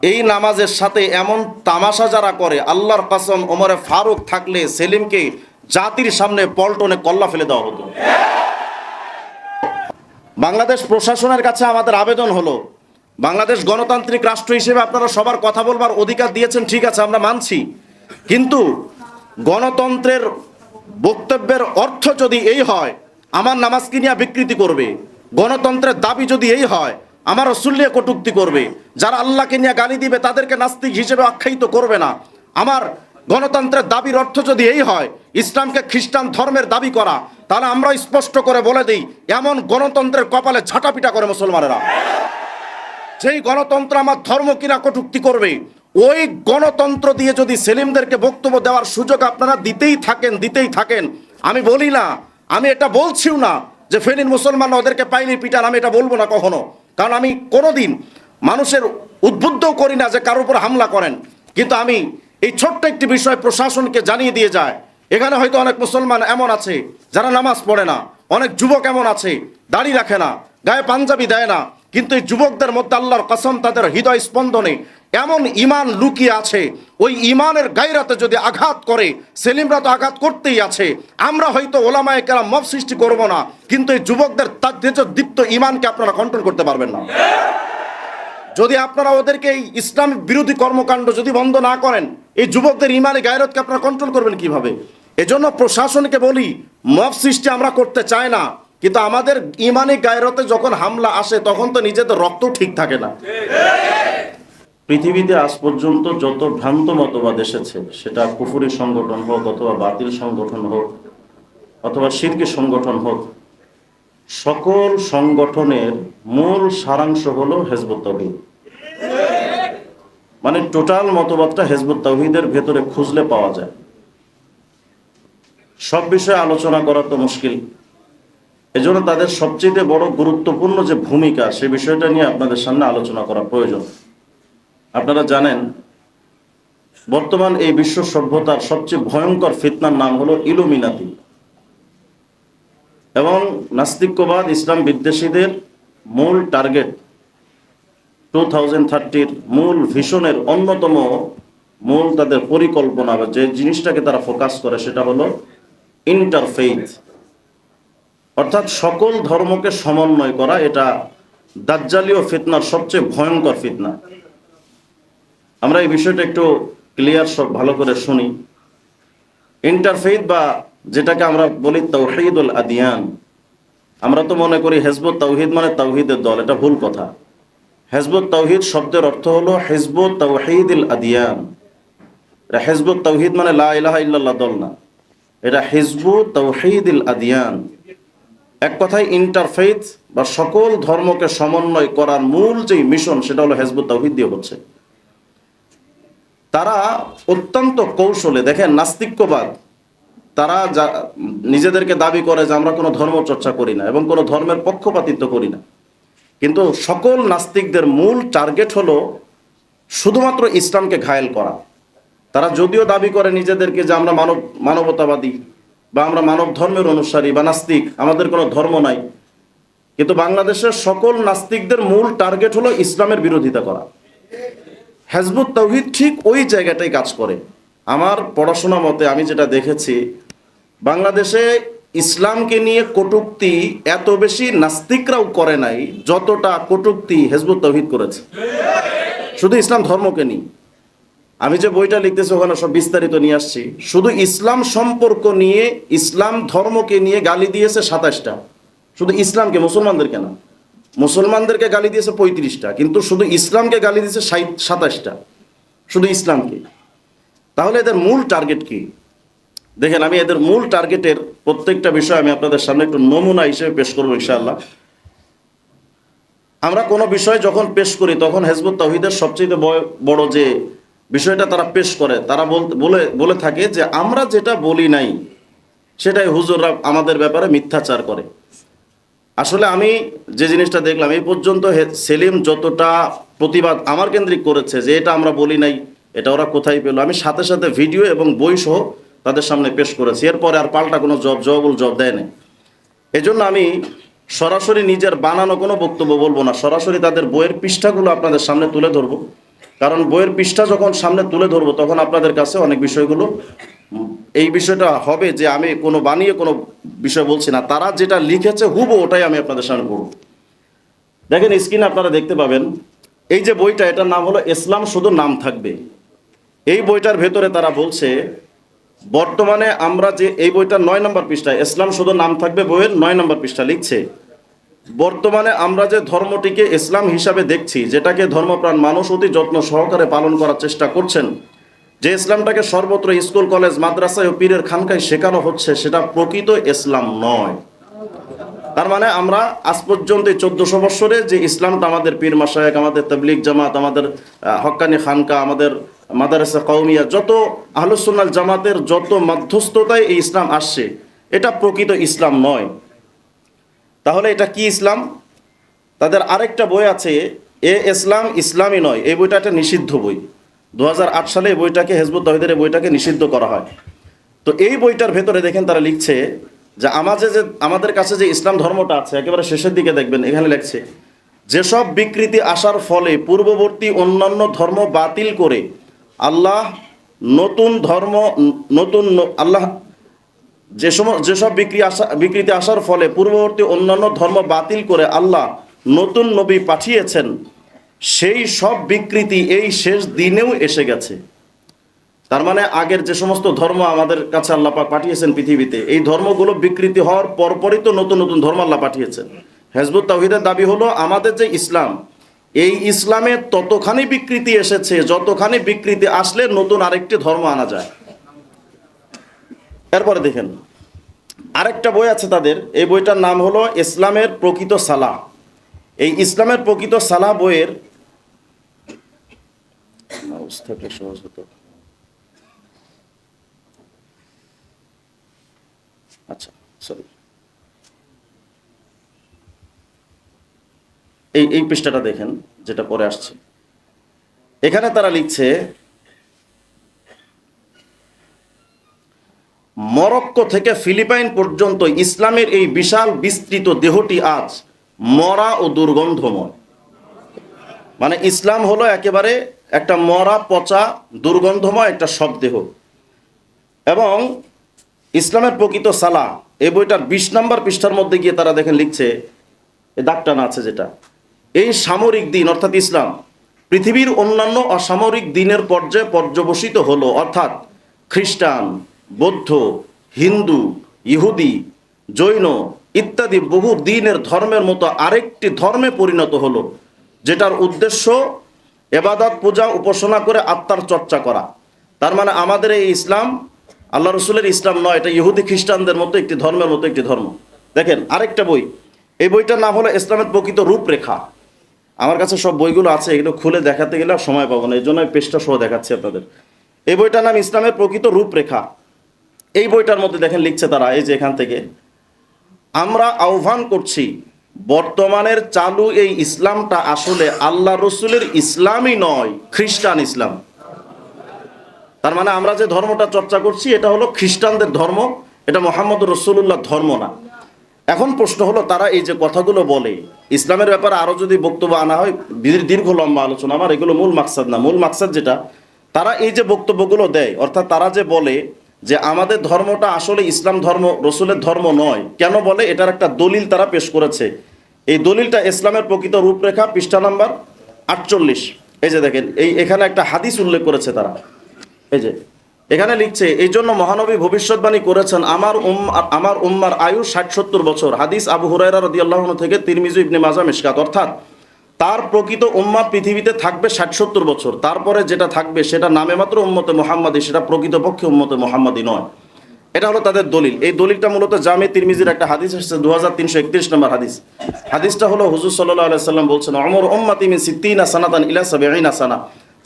এই নামাজের সাথে এমন তামাশা যারা করে, আল্লাহর কসম ওমরে ফারুক থাকলে সেলিমকে জাতির সামনে পল্টনে কল্লা ফেলে দেওয়া হতো। বাংলাদেশ প্রশাসনের কাছে আমাদের আবেদন হলো, বাংলাদেশ গণতান্ত্রিক রাষ্ট্র হিসেবে আপনারা সবার কথা বলবার অধিকার দিয়েছেন, ঠিক আছে, আমরা মানছি, কিন্তু গণতন্ত্রের বক্তব্যের অর্থ যদি এই হয় আমার নামাজকে নিয়ে বিকৃতি করবে, গণতন্ত্রের দাবি যদি এই হয় আমার রাসূল নিয়ে কটূক্তি করবে, যারা আল্লাহকে নিয়ে গালি দিবে তাদেরকে নাস্তিক হিসেবে আখ্যায়িত করবে না, আমার গণতন্ত্রের দাবির অর্থ যদি এই হয় ইসলামকে খ্রিস্টান ধর্মের দাবি করা, তাহলে আমরা স্পষ্ট করে বলে দিই এমন গণতন্ত্রের কপালে ঝাঁটাপিটা করে মুসলমানেরা। যেই গণতন্ত্র আমার ধর্ম কিনা কটূক্তি করবে, ওই গণতন্ত্র দিয়ে যদি সেলিমদেরকে বক্তব্য দেওয়ার সুযোগ আপনারা দিতেই থাকেন, আমি বলি না, আমি এটা বলছিও না যে ফেনীর মুসলমান ওদেরকে পাইলে পিটান, আমি এটা বলবো না কখনো, কারণ আমি কোনোদিন মানুষের উদ্বুদ্ধও করি না যে কারোর উপর হামলা করেন, কিন্তু আমি এই ছোট্ট একটি বিষয় প্রশাসনকে জানিয়ে দিয়ে যায়। এখানে হয়তো অনেক মুসলমান এমন আছে যারা নামাজ পড়ে না, অনেক যুবক এমন আছে দাড়ি রাখে না, গায়ে পাঞ্জাবি দেয় না, কিন্তু এই যুবকদের মধ্যে আল্লাহর কসম তাদের হৃদয় স্পন্দনে এমন ঈমান লুকিয়ে আছে, ওই ঈমানের গায়রাতে যদি আঘাত করে, সেলিমরা তো আঘাত করতেই আছে, আমরা হয়তো ওলামায়ে কেরাম মব সৃষ্টি করব না, কিন্তু এই যুবকদের দীপ্ত ঈমানকে আপনারা কন্ট্রোল করতে পারবেন না। যদি আপনারা ওদেরকে এই ইসলাম বিরোধী কর্মকাণ্ড যদি বন্ধ না করেন, এই যুবকদের ঈমানে গায়রতকে আপনারা কন্ট্রোল করবেন কিভাবে? এজন্য প্রশাসনকে বলি, মব সৃষ্টি আমরা করতে চাই না, কিন্তু আমাদের ঈমানি গায়রতে যখন হামলা আসে তখন তো নিজেদের রক্ত ঠিক থাকে না। পৃথিবীতে আজ পর্যন্ত যত ভ্রান্ত মতবাদ এসেছে, সেটা কুফরি সংগঠন হোক অথবা বাতিল সংগঠন হোক অথবা শিরকি সংগঠন হোক, সকল সংগঠনের মূল সারাংশ হলো হিজবুত তাওহীদ। মানে টোটাল মতবাদটা হিজবুত তাওহীদের ভেতরে খুঁজলে পাওয়া যায়। সব বিষয়ে আলোচনা করা তো মুশকিল, এজন্য তাদের সবচেয়ে বড় গুরুত্বপূর্ণ যে ভূমিকা, সে বিষয়টা নিয়ে আপনাদের সামনে আলোচনা করা প্রয়োজন। আপনারা জানেন বর্তমান এই বিশ্ব সভ্যতার সবচেয়ে ভয়ঙ্কর ফিতনার নাম হলো ইলুমিনাতি, এবং নাস্তিক্যবাদ ইসলাম বিদ্বেষীদের মূল টার্গেট 2030 মূল ভিশনের অন্যতম মূল তাদের পরিকল্পনা বা যে জিনিসটাকে তারা ফোকাস করে সেটা হলো ইন্টারফেইথ, অর্থাৎ সকল ধর্মকে সমন্বয় করা। এটা দাজ্জালীয় ফিতনার সবচেয়ে ভয়ঙ্কর ফিতনা। আমরা এই বিষয়টা একটু ক্লিয়ার সব ভালো করে শুনি। ইন্টারফেইথ বা যেটাকে আমরা বলি তাওহীদুল আদিয়ান, আমরা তো মনে করি হিজবুত তাওহীদ মানে তাওহীদের দল, এটা ভুল কথা। হিজবুত তাওহীদ শব্দের অর্থ হলো হিজবুত তাওহীদুল আদিয়ান। এটা হিজবুত তাওহীদ মানে লা ইলাহা ইল্লাল্লাহ দল না, এটা হিজবুত তাওহীদুল আদিয়ান। এক কথায় ইন্টারফেইথ বা সকল ধর্মকে সমন্বয় করার মূল যে মিশন, সেটা হলো হিজবুত তাওহীদ দিয়ে হচ্ছে। তারা অত্যন্ত কৌশলে, দেখেন নাস্তিক্যবাদ, তারা নিজেদেরকে দাবি করে যে আমরা কোনো ধর্ম চর্চা করি না এবং কোনো ধর্মের পক্ষপাতিত্ব করি না, কিন্তু সকল নাস্তিকদের মূল টার্গেট হলো শুধুমাত্র ইসলামকে ঘায়েল করা। তারা যদিও দাবি করে নিজেদেরকে যে আমরা মানবতাবাদী বা আমরা মানব ধর্মের অনুসারী বা নাস্তিক, আমাদের কোনো ধর্ম নাই, কিন্তু বাংলাদেশের সকল নাস্তিকদের মূল টার্গেট হলো ইসলামের বিরোধিতা করা। হিজবুত তাওহীদ ঠিক ওই জায়গাটাই কাজ করে। আমার পড়াশোনা মতে আমি যেটা দেখেছি, বাংলাদেশে ইসলামকে নিয়ে কটূক্তি এত বেশি নাস্তিকরাও করে নাই যতটা কটূক্তি হিজবুত তাওহীদ করেছে, শুধু ইসলাম ধর্মকে নিয়ে। আমি যে বইটা লিখতেছি ওখানে সব বিস্তারিত নিয়ে আসছি। শুধু ইসলাম সম্পর্ক নিয়ে, ইসলাম ধর্মকে নিয়ে গালি দিয়েছে 27টা, শুধু ইসলামকে, মুসলমানদেরকে না। মুসলমানদেরকে গালি দিয়েছে 35টা, কিন্তু শুধু ইসলামকে গালি দিয়েছে 27টা, শুধু ইসলামকে। তাহলে এদের মূল টার্গেট কি? দেখেন, আমি এদের মূল টার্গেটের প্রত্যেকটা বিষয় আমি আপনাদের সামনে একটু নমুনা হিসেবে পেশ করবো ইনশাআল্লাহ। আমরা কোনো বিষয় যখন পেশ করি তখন হিজবুত তাওহীদের সবচেয়ে বড় যে বিষয়টা তারা পেশ করে, তারা বলে থাকে যে আমরা যেটা বলি নাই সেটাই হুজুররা আমাদের ব্যাপারে মিথ্যাচার করে। আসলে আমি যে জিনিসটা দেখলাম, এই পর্যন্ত সেলিম যতটা প্রতিবাদ আমার কেন্দ্রিক করেছে যে এটা আমরা বলি নাই, এটা ওরা কোথায় পেল, আমি সাথে সাথে ভিডিও এবং বই সহ তাদের সামনে পেশ করেছি। এরপরে আর পাল্টা কোনো জবাব দেয় নাই। এজন্য আমি সরাসরি নিজের বানানো কোনো বক্তব্য বলবো না, সরাসরি তাদের বইয়ের পৃষ্ঠাগুলো আপনাদের সামনে তুলে ধরবো। কারণ বইয়ের পৃষ্ঠা যখন সামনে তুলে ধরবো তখন আপনাদের কাছে অনেক বিষয়গুলো এই বিষয়টা হবে যে আমি কোনো বানিয়ে কোনো বিষয় বলছি না, তারা যেটা লিখেছে হুবহু ওটাই আমি আপনাদের সামনে পড়ব। দেখেন স্ক্রিনে আপনারা দেখতে পাবেন এই যে বইটা, এটার নাম হলো ইসলাম শুধু নাম থাকবে। এই বইটার ভেতরে তারা বলছে বর্তমানে আমরা যে এই বইটার 9 নম্বর পৃষ্ঠা, ইসলাম শুধু নাম থাকবে বইয়ের 9 নম্বর পৃষ্ঠা লিখছে, বর্তমানে আমরা যে ধর্মটিকে ইসলাম হিসাবে দেখছি, যেটাকে ধর্মপ্রাণ মানুষ অতি যত্ন সহকারে পালন করার চেষ্টা করছেন, যে ইসলামটাকে সর্বত্র স্কুল কলেজ মাদ্রাসায় ও পীরের খানকায় শেখানো হচ্ছে, সেটা প্রকৃত ইসলাম নয়। তার মানে আমরা আজ পর্যন্ত 1400 বছরে যে ইসলামটা আমাদের পীর মাশায়েখ, আমাদের তাবলীগ জামাত, আমাদের হক্কানি খানকা, আমাদের মাদারসা কওমিয়া, যত আহলুস সুন্নাহ জামাতের যত মধ্যস্থতায় এই ইসলাম আসছে, এটা প্রকৃত ইসলাম নয়। তাহলে এটা কি ইসলাম? তাদের আরেকটা বই আছে, এ ইসলাম ইসলামই নয়। এই বইটা একটা নিষিদ্ধ বই। 2008 সালে এই বইটাকে, হিজবুত তাওহীদের এই বইটাকে নিষিদ্ধ করা হয়। তো এই বইটার ভেতরে দেখেন তারা লিখছে যে আমাদের কাছে যে ইসলাম ধর্মটা আছে, একেবারে শেষের দিকে দেখবেন এখানে লিখছে, যেসব বিকৃতি আসার ফলে পূর্ববর্তী অন্যান্য ধর্ম বাতিল করে আল্লাহ নতুন ধর্ম আল্লাহ যেসব বিকৃতি আসার ফলে পূর্ববর্তী অন্যান্য ধর্ম বাতিল করে আল্লাহ নতুন নবী পাঠিয়েছেন, সেই সব বিকৃতি এই শেষ দিনেও এসে গেছে। তার মানে আগের যে সমস্ত ধর্ম আমাদের কাছে আল্লাহ পাক পাঠিয়েছেন পৃথিবীতে, এই ধর্মগুলো বিকৃতি হওয়ার পরপরই তো নতুন নতুন ধর্ম আল্লাহ পাঠিয়েছেন। হিজবুত তাওহীদের দাবি হলো আমাদের যে ইসলাম, এই ইসলামে ততখানি বিকৃতি এসেছে যতখানি বিকৃতি আসলে নতুন আরেকটি ধর্ম আনা যায়। এরপরে দেখেন আরেকটা বই আছে তাদের, এই বইটার নাম হলো ইসলামের প্রকৃত সালাহ। এই ইসলামের প্রকৃত সালাহ বইয়ের অবস্থাটা সহজ হতো। আচ্ছা সরি, এই পৃষ্ঠাটা দেখেন যেটা পরে আসছে। এখানে তারা লিখছে মরক্কো থেকে ফিলিপাইন পর্যন্ত ইসলামের এই বিশাল বিস্তৃত দেহটি আজ মরা ও দুর্গন্ধময়। মানে ইসলাম হলো একেবারে একটা মরা পচা দুর্গন্ধময় একটা শবদেহ। এবং ইসলামের প্রকৃত সালাহ এই বইটার 20 নম্বর পৃষ্ঠার মধ্যে গিয়ে তারা দেখেন লিখছে, এই দাগটা না আছে যেটা, এই সামরিক দিন অর্থাৎ ইসলাম পৃথিবীর অন্যান্য অসামরিক দিনের পর্যায়ে পর্যবসিত হলো, অর্থাৎ খ্রিস্টান, বৌদ্ধ, হিন্দু, ইহুদি, জৈন ইত্যাদি বহু দিনের ধর্মের মতো আরেকটি ধর্মে পরিণত হলো, যেটার উদ্দেশ্য ইবাদত, পূজা, উপাসনা করে আত্মার চর্চা করা। তার মানে আমাদের এই ইসলাম আল্লাহ রসুলের ইসলাম নয়, এটা ইহুদি খ্রিস্টানদের মতো একটি ধর্মের মতো একটি ধর্ম। দেখেন আরেকটা বই, এই বইটার নাম হলো ইসলামের প্রকৃত রূপরেখা। আমার কাছে সব বইগুলো আছে, এগুলো খুলে দেখাতে গেলে সময় পাবো না, এই জন্য আমি পেজটা সহ দেখাচ্ছি আপনাদের। এই বইটার নাম ইসলামের প্রকৃত রূপরেখা। এই বইটার মধ্যে দেখেন লিখছে তারা, এই যে এখান থেকে, আমরা আহ্বান করছি বর্তমানের চালু এই ইসলামটা আসলে আল্লাহ রসুলের ইসলামই নয়, খ্রিস্টান ইসলাম। তার মানে আমরা যে ধর্মটা চর্চা করছি এটা হলো খ্রিস্টানদের ধর্ম, এটা মুহাম্মদ রাসূলুল্লাহ ধর্ম না। এখন প্রশ্ন হলো তারা এই যে কথাগুলো বলে, ইসলামের ব্যাপারে আরো যদি বক্তব্য আনা হয়, দীর্ঘ লম্বা আলোচনা, আমার এগুলো মূল মাকসাদ না। মূল মাকসাদ যেটা, তারা এই যে বক্তব্যগুলো দেয়, অর্থাৎ তারা যে বলে যে আমাদের ধর্মটা আসলে ইসলাম ধর্ম, রসুলের ধর্ম নয়, কেন বলে এটার একটা দলিল তারা পেশ করেছে। এই দলিলটা ইসলামের প্রকৃত রূপরেখা, পৃষ্ঠা নাম্বার 48। এই যে দেখেন, এখানে একটা হাদিস উল্লেখ করেছে তারা। এই যে এখানে লিখছে, এই জন্য মহানবী ভবিষ্যৎবাণী করেছেন আমার উম্মার আয়ু 60-70 বছর। হাদিস আবু হুরায়রা রাদিয়াল্লাহু আনহু থেকে, তিরমিজি, ইবনে মাজাহ, মিশকাত। অর্থাৎ তার প্রকৃত উম্মাহ পৃথিবীতে থাকবে 60-70 বছর, তারপরে যেটা থাকবে সেটা নামে মাত্র উম্মতে মুহাম্মাদি, সেটা প্রকৃতপক্ষে উম্মতে মুহাম্মাদি নয়। এটা হলো তাদের দলিল। এই দলিলটা মূলত জামে তিরমিজির একটা হাদিস এসেছে, 2331 নম্বর হাদিস। হাদিসটা হলো হুজুর সাল্লাল্লাহু আলাইহি সাল্লাম বলছেন, উমর উম্মতি মিন 60 সানাতান ইলা 70 সানা,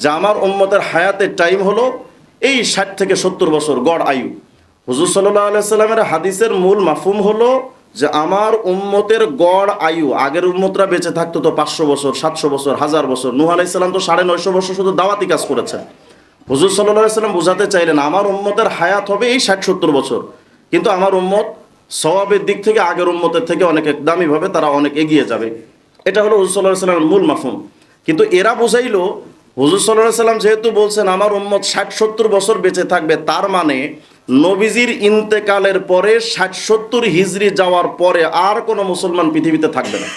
যে আমার উম্মতের হায়াতের টাইম হলো এই 60 থেকে 70 বছর গড় আয়ু। হুজুর সাল্লাল্লাহু আলাইহি সাল্লামের হাদিসের মূল মাফহুম হলো যে আমার উম্মতের গড় আয়ু, আগের উম্মতরা বেঁচে থাকতো তো 500 বছর, 700 বছর, 1000 বছর। নূহ আলাইহিস সালাম তো 950 বছর শুধু দাওয়াতি কাজ করেছেন। হুজুর সাল্লাল্লাহু আলাইহি সাল্লাম বোঝাতে চাইলেন আমার উম্মতের হায়াত হবে এই 60-70 বছর, কিন্তু আমার উম্মত সওয়াবের দিক থেকে আগের উম্মতের থেকে অনেক দামিভাবে তারা অনেক এগিয়ে যাবে। এটা হলো হুজুর সাল্লাল্লাহু আলাইহি সাল্লামের মূল মাফহুম। কিন্তু এরা বুঝাইলো হুজুর সাল্লাল্লাহু আলাইহি সাল্লাম যেহেতু বলছেন আমার উম্মত 60-70 বছর বেঁচে থাকবে, তার মানে নবীজির ইন্তেকালের পরে 60-70 হিজরি যাওয়ার পরে আর কোনো মুসলমান পৃথিবীতে থাকবে না।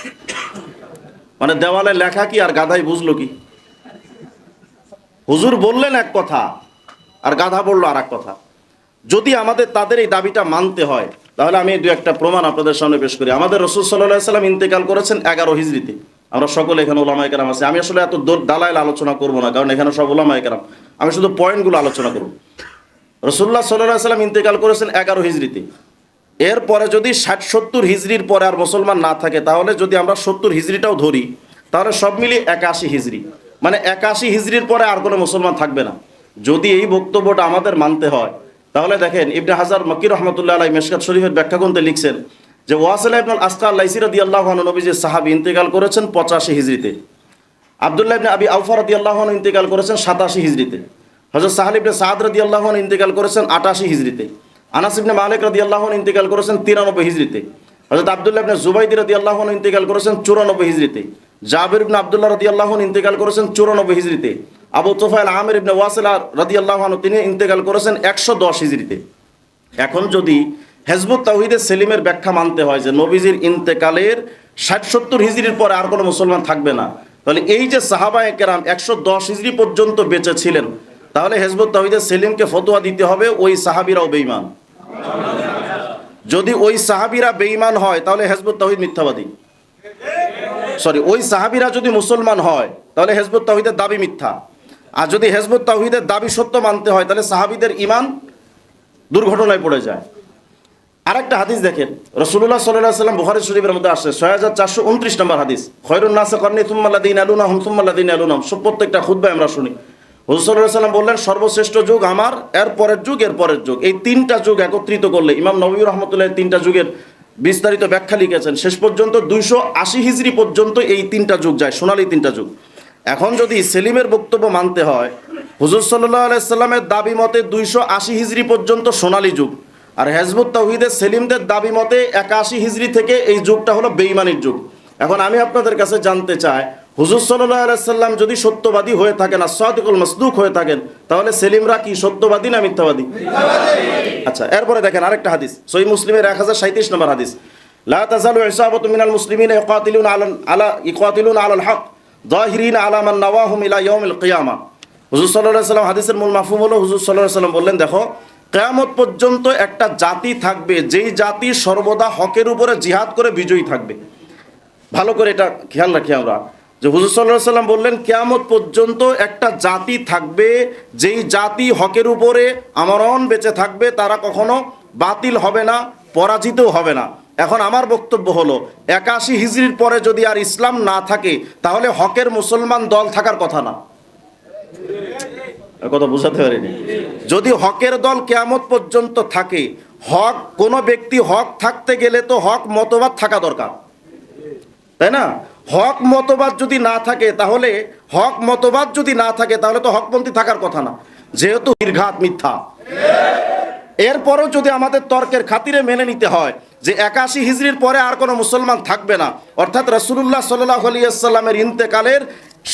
মানে দেওয়ালে লেখা কি আর গাধাই বুঝলো কি? হুজুর বললেন এক কথা আর গাধা বললো আর এক কথা। যদি আমাদের তাদের এই দাবিটা মানতে হয়, তাহলে আমি দু একটা প্রমাণ আপনাদের সামনে পেশ করি। আমাদের রাসূল সাল্লাল্লাহু আলাইহি সাল্লাম ইন্তেকাল করেছেন 11 হিজরিতে। আমরা সকলে এখানে উলামায়ে কেরাম আছে। আমি আসলে এত দালাইল আলোচনা করব না, কারণ এখানে সব উলামায়ে কেরাম। আমি শুধু পয়েন্টগুলো আলোচনা করব। রাসূলুল্লাহ সাল্লাল্লাহু আলাইহি সাল্লাম ইন্তেকাল করেছেন 11 হিজরিতে। এরপরে যদি 60-70 হিজরির পরে আর মুসলমান না থাকে, তাহলে যদি আমরা 70 হিজরিটাও ধরি, তাহলে সব মিলিয়ে 81 হিজরি, মানে 81 হিজরির পরে আর কোনো মুসলমান থাকবে না। যদি এই বক্তব্যটা আমাদের মানতে হয়, তাহলে দেখেন ইবনে হাজার মক্কি রাহমাতুল্লাহ আলাইহি মিশকাত শরীফের ব্যাখ্যা গ্রন্থে লিখছেন যে ওয়াসিলা ইবনুল আসকা লাইসি রাদিয়াল্লাহু আনহু নবীজির সাহাবী, ইন্তেকাল করেছেন 85 হিজরিতে। আব্দুল্লাহ ইবনে আবি আওফা রাদিয়াল্লাহু আনহু ইন্তেকাল করেছেন 87 হিজরিতে। হযরত সাহাল ইবনে সাদ রাদিয়াল্লাহু আনহু ইন্তেকাল করেছেন 88 হিজরিতে। আনাস ইবনে মালিক রাদিয়াল্লাহু আনহু ইন্তেকাল করেছেন 93 হিজরিতে। হযরত আব্দুল্লাহ ইবনে জুবাইর রাদিয়াল্লাহু আনহু ইন্তেকাল করেছেন 94 হিজরিতে। জাবির ইবনে আব্দুল্লাহ রাদিয়াল্লাহু আনহু ইন্তেকাল করেছেন 94 হিজরিতে। আবু তুফাইল আমির ইবনে ওয়াসিলা রাদিয়াল্লাহু আনহু তিনি ইন্তেকাল করেছেন 110 হিজরিতে। এখন যদি হিজবুত তাওহীদের সেলিমের ব্যাখ্যা মানতে হয় যে নবীজির ইন্তেকালের 60-70 হিজরির পরে আর কোনো মুসলমান থাকবে না, তাহলে এই যে সাহাবায়ে কেরাম 110 হিজরি পর্যন্ত বেঁচে ছিলেন, তাহলে হিজবুত তাওহীদের সেলিমকে ফতোয়া দিতে হবে ওই সাহাবীরাও বেঈমান। যদি ওই সাহাবীরা বেঈমান হয়, তাহলে হিজবুত তাওহীদ মিথ্যাবাদী। ওই সাহাবীরা যদি মুসলমান হয়, তাহলে হিজবুত তাওহীদের দাবি মিথ্যা। আর যদি হিজবুত তাওহীদের দাবি সত্য মানতে হয়, তাহলে সাহাবীদের ঈমান দুর্ঘটনায় পড়ে যায়। আরেকটা হাদিস দেখেন, রাসূলুল্লাহ সাল্লাল্লাহু আলাইহি ওয়াসাল্লাম বুখারী শরীফের মধ্যে আসছে 6429 নম্বর হাদিস, খায়রুন নাসি কারনী সুম্মা আল্লাযীনা ইয়ালুনাহুম সুম্মা আল্লাযীনা ইয়ালুনাহুম। সব প্রত্যেকটা খুতবায় আমরা শুনি হুজুর সাল্লাল্লাহু আলাইহি ওয়াসাল্লাম বললেন সর্বশ্রেষ্ঠ যুগ আমার, এর পরের যুগ, এর পরের যুগ। এই তিনটা যুগ একত্রিত করলে ইমাম নববী রাহমাতুল্লাহ তিনটা যুগের বিস্তারিত ব্যাখ্যা লিখেছেন। শেষ পর্যন্ত 280 হিজরি পর্যন্ত এই তিনটা যুগ যায়, সোনালী তিনটা যুগ। এখন যদি সেলিমের বক্তব্য মানতে হয়, হুজুর সাল্লাল্লাহু আলাইহি সাল্লামের দাবি মতে 280 হিজরি পর্যন্ত সোনালী যুগ, আর হিজবুত তাওহীদের সেলিমদের দাবি মতে 81 হিজরি থেকে এই যুগটা হলো বেঈমানির যুগ। এখন আমি আপনাদের কাছে জানতে চাই, হুজুর সাল্লাল্লাহু আলাইহি সাল্লাম যদি সত্যবাদী হয়ে থাকেন আর সাদিকুল মাসদুক হয়ে থাকেন, তাহলে সেলিমরা কি সত্যবাদী না মিথ্যাবাদী? আচ্ছা, এরপরে দেখেন আরেকটা হাদিস, সহিহ মুসলিমের 1037 নম্বর হাদিস, লা তাযালু ইসাবাতু মিনাল মুসলিমিনা ইকাতিলুনা আলাল হক যাহিরিনা আলা মান নাওয়াহুম ইলা ইয়াউমিল কিয়ামা। হুজুর সাল্লাল্লাহু আলাইহি সাল্লাম হাদিসের মূল মাফহুম হলো, হুজুর সাল্লাল্লাহু আলাইহি সাল্লাম বললেন, দেখো কিয়ামত পর্যন্ত একটা জাতি থাকবে যেই জাতি সর্বদা হকের উপরে জিহাদ করে বিজয়ী থাকবে। ভালো করে এটা খেয়াল রাখি আমরা, যে হুজুর সাল্লাল্লাহু আলাইহি সাল্লাম বললেন কিয়ামত পর্যন্ত একটা জাতি থাকবে যেই জাতি হকের উপরে আমরণ বেঁচে থাকবে, তারা কখনো বাতিল হবে না, পরাজিতও হবে না। এখন আমার বক্তব্য হলো 81 হিজরির পরে যদি আর ইসলাম না থাকে, তাহলে হকের মুসলমান দল থাকার কথা না। কথা বুঝাতে পারিনি? যদি হকের দল কিয়ামত পর্যন্ত থাকে, হক কোনো ব্যক্তি হক থাকতে গেলে তো হক মতবাদ থাকা দরকার, তাই না? হক মতবাদ যদি না থাকে, তাহলে তাহলে তো হকপন্থী থাকার কথা না, যেহেতু নির্ঘাত মিথ্যা। এরপরও যদি আমাদের তর্কের খাতিরে মেনে নিতে হয় যে 81 হিজরির পরে আর কোনো মুসলমান থাকবে না, অর্থাৎ রাসূলুল্লাহ সাল্লাল্লাহু আলাইহি ওয়াসাল্লামের ইন্তেকালের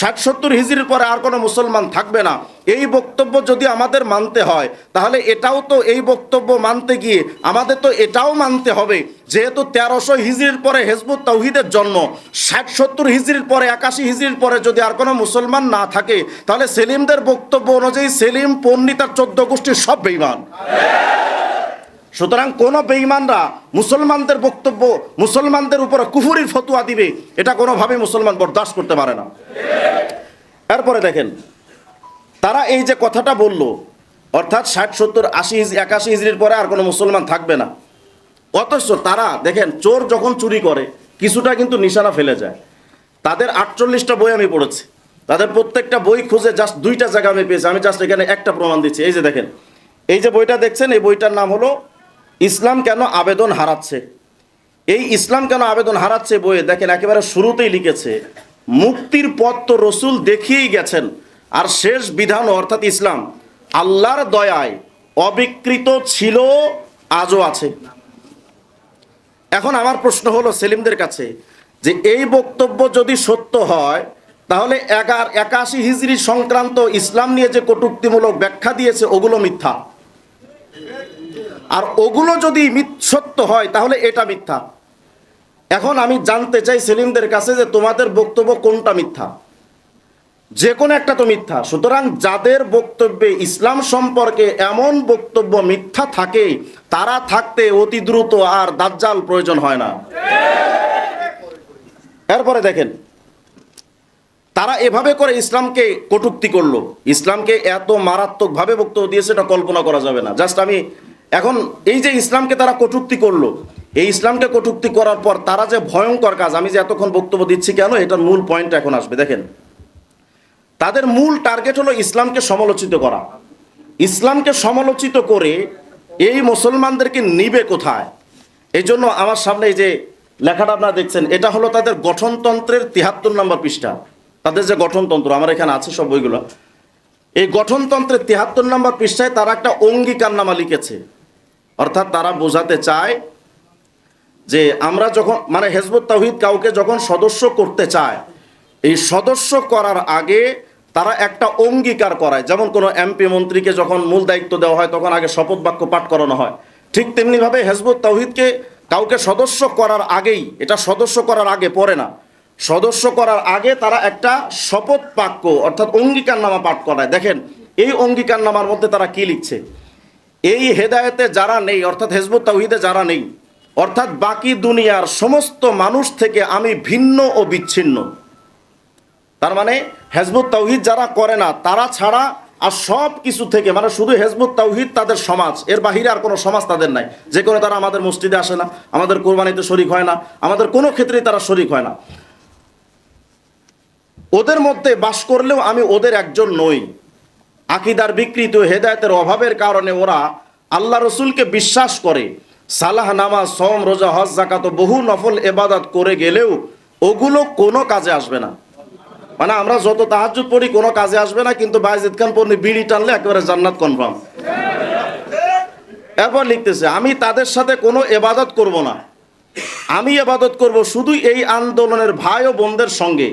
60-70 হিজরির পরে আর কোনো মুসলমান থাকবে না, এই বক্তব্য যদি আমাদের মানতে হয়, তাহলে এটাও তো এই বক্তব্য মানতে গিয়ে আমাদের তো এটাও মানতে হবে, যেহেতু 1300 হিজরির পরে হিজবুত তাওহীদের জন্ম, 60-70 হিজরির পরে 81 হিজরির পরে যদি আর কোনো মুসলমান না থাকে, তাহলে সেলিমদের বক্তব্য অনুযায়ী সেলিম পন্নী তার 14 গোষ্ঠীর সব বেঈমান। সুতরাং কোন বেঈমানরা মুসলমানদের বক্তব্য, মুসলমানদের উপরে কুফরির ফতোয়া দিবে, এটা কোনোভাবেই মুসলমান বরদাস্ত করতে পারে না। এরপরে দেখেন, তারা এই যে কথাটা বলল, অর্থাৎ 60-70 80 81 হিজরির পরে আর কোনো মুসলমান থাকবে না, অথচ তারা দেখেন চোর যখন চুরি করে কিছুটা কিন্তু নিশানা ফেলে যায়। তাদের 48টা বই আমি পড়েছি, তাদের প্রত্যেকটা বই খুঁজে জাস্ট 2টা জায়গা আমি পেয়েছি। আমি জাস্ট এখানে একটা প্রমাণ দিচ্ছি। এই যে দেখেন, এই যে বইটা দেখছেন, এই বইটার নাম হলো ইসলাম কেন আবেদন হারাচ্ছে। এই ইসলাম কেন আবেদন হারাচ্ছে বইয়ে দেখেন একেবারে শুরুতেই লিখেছে, মুক্তির পথ তো রসুল দেখিয়েই গেছেন, আর শেষ বিধান অর্থাৎ ইসলাম আল্লাহর দয়ায় অবিকৃত ছিল, আজও আছে। এখন আমার প্রশ্ন হলো সেলিমদের কাছে, যে এই বক্তব্য যদি সত্য হয়, তাহলে 81 হিজরি সংক্রান্ত ইসলাম নিয়ে যে কটূক্তিমূলক ব্যাখ্যা দিয়েছে ওগুলো মিথ্যা, আর ওগুলো যদি সত্য হয় তাহলে এটা মিথ্যা। এখন আমি জানতে চাই সেলিমদের কাছে যে তোমাদের বক্তব্য কোনটা মিথ্যা? যে কোনো একটা তো মিথ্যা। সুতরাং যাদের বক্তব্যে ইসলাম সম্পর্কে এমন বক্তব্য মিথ্যা থাকে, তারা থাকতে অতি দ্রুত আর দাজ্জাল প্রয়োজন হয় না। এরপরে দেখেন, তারা এভাবে করে ইসলামকে কটূক্তি করলো, ইসলামকে এত মারাত্মকভাবে বক্তব্য দিয়েছে এটা কল্পনা করা যাবে না। জাস্ট আমি এখন এই যে ইসলামকে তারা কটূক্তি করলো, এই ইসলামকে কটূক্তি করার পর তারা যে ভয়ঙ্কর কাজ, আমি যে এতক্ষণ বক্তব্য দিচ্ছি কেন, এটার মূল পয়েন্ট এখন আসবে। দেখেন, তাদের মূল টার্গেট হলো ইসলামকে সমালোচিত করা। ইসলামকে সমালোচিত করে এই মুসলমানদেরকে নিবে কোথায়? এই জন্য আমার সামনে এই যে লেখাটা আপনারা দেখছেন, এটা হলো তাদের গঠনতন্ত্রের 73 নম্বর পৃষ্ঠা। তাদের যে গঠনতন্ত্র, আমার এখানে আছে সব বইগুলো। এই গঠনতন্ত্রের 73 নম্বর পৃষ্ঠায় তারা একটা অঙ্গীকারনামা লিখেছে। অর্থাৎ তারা বোঝাতে চায় যে আমরা যখন, মানে হিজবুত তাওহীদ কাউকে যখন সদস্য করতে চায়, এই সদস্য করার আগে তারা একটা অঙ্গীকার করায়। যেমন কোনো এমপি মন্ত্রীকে যখন মূল দায়িত্ব দেওয়া হয় তখন আগে শপথ বাক্য পাঠ করানো হয়, ঠিক তেমনিভাবে হিজবুত তাওহীদকে কাউকে সদস্য করার আগেই, এটা সদস্য করার আগে পড়ে না, সদস্য করার আগে তারা একটা শপথ বাক্য অর্থাৎ অঙ্গীকারনামা পাঠ করায়। দেখেন এই অঙ্গীকারনামার মধ্যে তারা কি লিখছে, এই হেদায়েতে যারা নেই, অর্থাৎ হিজবুত তাওহীদে যারা নেই, অর্থাৎ বাকি দুনিয়ার সমস্ত মানুষ থেকে আমি ভিন্ন ও বিচ্ছিন্ন। তার মানে হিজবুত তাওহীদ যারা করে না তারা ছাড়া আর সব কিছু থেকে, মানে শুধু হিজবুত তাওহীদ তাদের সমাজ, এর বাহিরে আর কোনো সমাজ তাদের নাই। যে কোনো তারা আমাদের মসজিদে আসে না, আমাদের কোরবানিতে শরীক হয় না, আমাদের কোনো ক্ষেত্রেই তারা শরীক হয় না। ওদের মধ্যে বাস করলেও আমি ওদের একজন নই। আকীদার বিকৃতি ও হেদায়েতের অভাবের কারণে ওরা আল্লাহ রসুলকে বিশ্বাস করে, সালাহ, নামাজ, সওম, রোজা, হজ, যাকাত বহু নফল ইবাদত করে গেলেও ওগুলো কোনো কাজে আসবে না। মানে আমরা যত তাহাজ্জুদ পড়ি কোনো কাজে আসবে না, কিন্তু বায়েজিদ খান পন্নী বিড়ি টানলে একেবারে জান্নাত কনফার্ম। এরপর লিখতেছে, আমি তাদের সাথে কোনো ইবাদত করব না, আমি ইবাদত করব শুধু এই আন্দোলনের ভাই ও বোনদের সঙ্গে।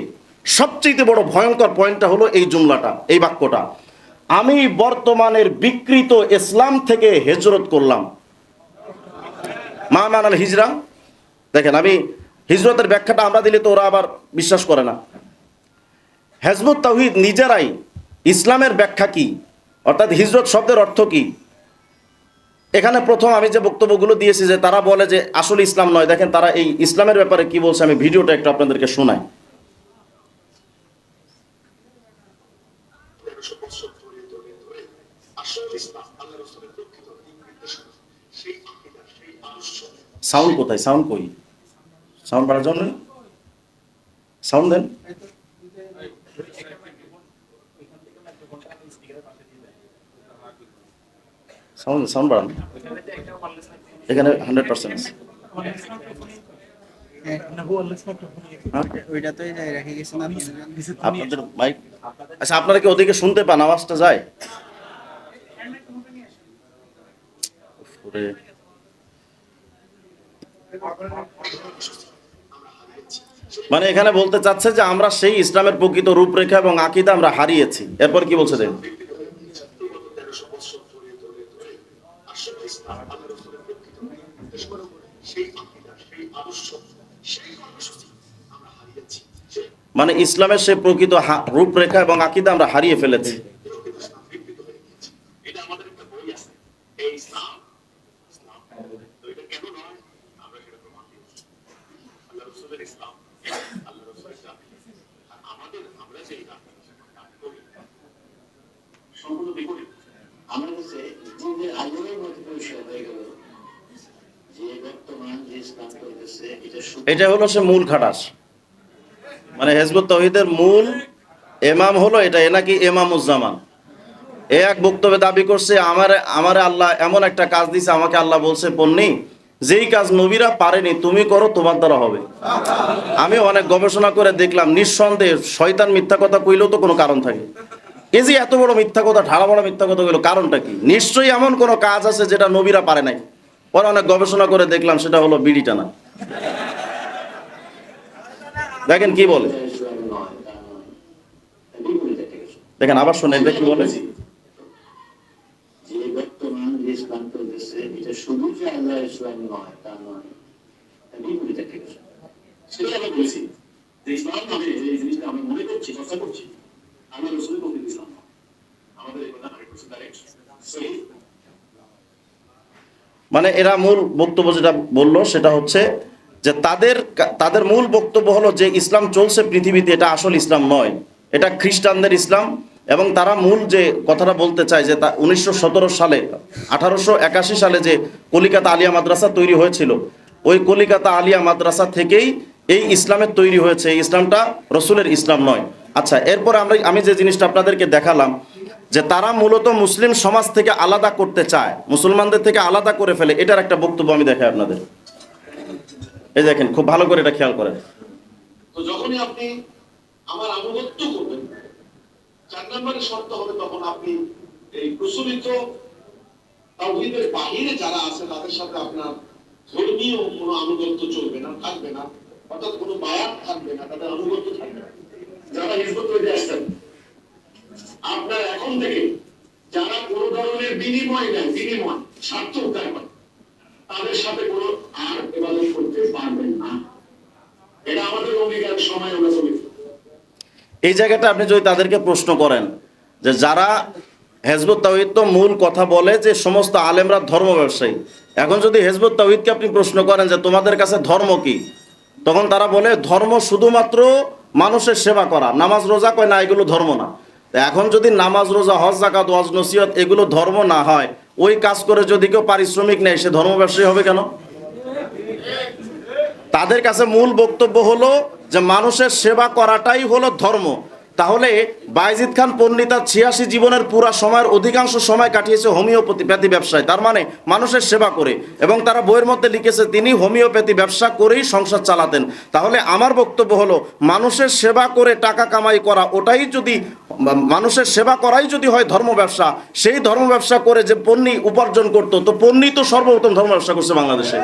সবচেয়ে বড় ভয়ঙ্কর পয়েন্টটা হলো এই জুমলাটা, এই বাক্যটা, আমি বর্তমানের বিকৃত ইসলাম থেকে হিজরত করলাম। মা মানাল হিজরা। দেখেন, আমি হিজরতের ব্যাখ্যাটা আমরা দিলে তো ওরা আবার বিশ্বাস করে না। হিজবুত তাওহীদ নিজেরাই ইসলামের ব্যাখ্যা কি, অর্থাৎ হিজরত শব্দের অর্থ কি, এখানে প্রথম আমি যে বক্তব্যগুলো দিয়েছি যে তারা বলে যে আসলে ইসলাম নয়। দেখেন তারা এই ইসলামের ব্যাপারে কি বলছে, আমি ভিডিওটা একটু আপনাদেরকে শোনাই। সাউন্ড কোথায়? সাউন্ড কই? সাউন্ড বাড়ার জন্য সাউন্ড দেন। সাউন্ড বাড়ান, এখানে 100% আছে। আপনাদের মাইক, আচ্ছা আপনারা কি ওদিকে শুনতে পান? আওয়াজটা যায়? মানে এখানে বলতে চাচ্ছে যে আমরা সেই ইসলামের প্রকৃত রূপরেখা এবং আকীদা আমরা হারিয়েছি। এরপর কি বলছে দেখুন, মানে ইসলামের সেই প্রকৃত রূপরেখা এবং আকীদা আমরা হারিয়ে ফেলেছি। এটা হলো সে মূল খাটাস। মানে হিজবুত তাওহীদের মূল ইমাম হলো এটা, এ নাকি ইমামুজ্জামান। এ এক বক্তব্যে দাবি করছে আমারে আল্লাহ এমন একটা কাজ দিছে, আমাকে আল্লাহ বলছে পন্নী যেই কাজ নবীরা পারেনি তুমি করো, তোমার দ্বারা হবে। আমি অনেক গবেষণা করে দেখলাম নিঃসন্দেহে শয়তান মিথ্যা কথা কইলেও তো কোনো কারণ থাকে। এই যে এত বড় মিথ্যা কথা, ঢালা বড় মিথ্যা কথা কইলো, কারণটা কি? নিশ্চয়ই এমন কোনো কাজ আছে যেটা নবীরা পারে নাই। পরে অনেক গবেষণা করে দেখলাম সেটা হলো বিড়ি টানা। দেখেন কি বলে, দেখেন আবার শোনেন এটা কি বলে, যে বর্তমান যে ইসলাম চলতেছে এটা শুধু যে আল্লাহ ইসলাম নয় তা নয়, বিপরীতে ঠিক আছে। সেটা আমরা বলেছি যে ইসলাম নামে যে জিনিসটা আমরা মনে করছি, চর্চা করছি, আল্লাহ রসুলের প্রকৃত ইসলাম নয়। আমাদের এই কথা 100% ডাইরেক্ট সহি। মানে এরা মূল বক্তব্য যেটা বললো সেটা হচ্ছে যে তাদের মূল বক্তব্য হলো যে ইসলাম চলছে পৃথিবীতে এটা আসল ইসলাম নয়, এটা খ্রিস্টানদের ইসলাম। এবং তারা মূল যে কথাটা বলতে চায় যে 1917 সালে 1881 সালে যে কলিকাতা আলিয়া মাদ্রাসা তৈরি হয়েছিল, ওই কলিকাতা আলিয়া মাদ্রাসা থেকেই এই ইসলামের তৈরি হয়েছে, এই ইসলামটা রসুলের ইসলাম নয়। আচ্ছা, এরপরে আমি যে জিনিসটা আপনাদেরকে দেখালাম যে তারা মূলত মুসলিম সমাজ থেকে আলাদা করতে চায়, মুসলমানদের থেকে আলাদা করে ফেলে, এটার একটা বক্তব্য আমি দেখাই আপনাদের। এই দেখেন, খুব ভালো করে এটা খেয়াল করেন। তো যখনই আপনি আমার আনুগত্য করবেন, 4 নম্বরের শর্ত হবে তখন আপনি এই প্রচলিত তাওহীদের বাহিরে যারা আছে তাদের সাথে আপনার ধর্মীয় কোনো আনুগত্য চলবে না, থাকবে না, অর্থাৎ কোনো বায়াত থাকবে না, তাদের আনুগত্য থাকবে না। যারা হিজবুত তৈরি আসছেন, আপনার এখন থেকে যারা কোনো ধরনের বিনিময় নেয়, বিনিময় স্বার্থ উদ্ধার করে, তাদের সাথে কোনো আর ইবাদত করতে পারবেন না। এটা আমাদের অঙ্গীকারের সময় আমরা বলি। এই জায়গাটা আপনি যদি তাদেরকে প্রশ্ন করেন যে যারা হেজবুত তাওহীদ তো মূল কথা বলে যে সমস্ত আলেমরা ধর্ম ব্যবসায়ী, এখন যদি হেজবুত তাওহীদকে আপনি প্রশ্ন করেন যে তোমাদের কাছে ধর্ম কি, তখন তারা বলে ধর্ম শুধুমাত্র মানুষের সেবা করা, নামাজ রোজা কয় না এগুলো ধর্ম না। এখন যদি নামাজ রোজা হজ যাকাত ওয়াজ নসিহত এগুলো ধর্ম না হয়, ওই কাজ করে যদি কেউ পারিশ্রমিক নেয় সে ধর্ম ব্যবসায়ী হবে কেন? তাদের কাছে মূল বক্তব্য হলো যে মানুষের সেবা করাটাই হলো ধর্ম। তাহলে বায়েজিদ খান পন্নী তার 86 জীবনের পুরা সময়ের অধিকাংশ সময় কাটিয়েছে হোমিওপ্যাথি ব্যবসায়, তার মানে মানুষের সেবা করে। এবং তারা বইয়ের মধ্যে লিখেছে তিনি হোমিওপ্যাথি ব্যবসা করেই সংসার চালাতেন। তাহলে আমার বক্তব্য হলো মানুষের সেবা করে টাকা কামাই করা, ওটাই যদি মানুষের সেবা করাই যদি হয় ধর্ম ব্যবসা, সেই ধর্ম ব্যবসা করে যে পন্নী উপার্জন করতো, তো পন্নী তো সর্বপ্রথম ধর্ম ব্যবসা করছে বাংলাদেশে।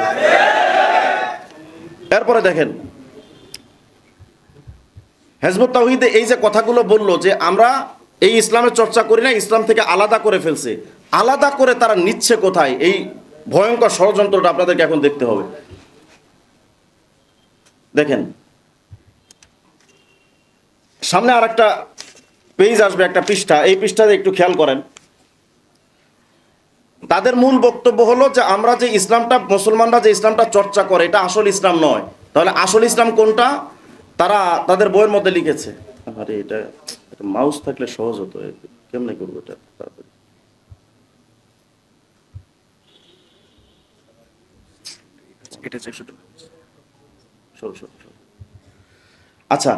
এরপরে দেখেন হিজবুত তাওহীদে এই যে কথাগুলো বললো যে আমরা এই ইসলামের চর্চা করি না, ইসলাম থেকে আলাদা করে ফেলছে, আলাদা করে তারা নিচ্ছে কোথায়? এই ভয়ঙ্কর ষড়যন্ত্রটা আপনাদেরকে এখন দেখতে হবে। দেখেন সামনে আর একটা পেজ আসবে, একটা পৃষ্ঠা, এই পৃষ্ঠাতে একটু খেয়াল করেন। তাদের মূল বক্তব্য হলো যে আমরা যে ইসলামটা, মুসলমানরা যে ইসলামটা চর্চা করে এটা আসল ইসলাম নয়। তাহলে আসল ইসলাম কোনটা? তারা তাদের বইয়ের মধ্যে লিখেছে, আরে এটা মাউস থাকলে সহজ হতো, কেমনে করবো এটা তাড়াতাড়ি। আচ্ছা,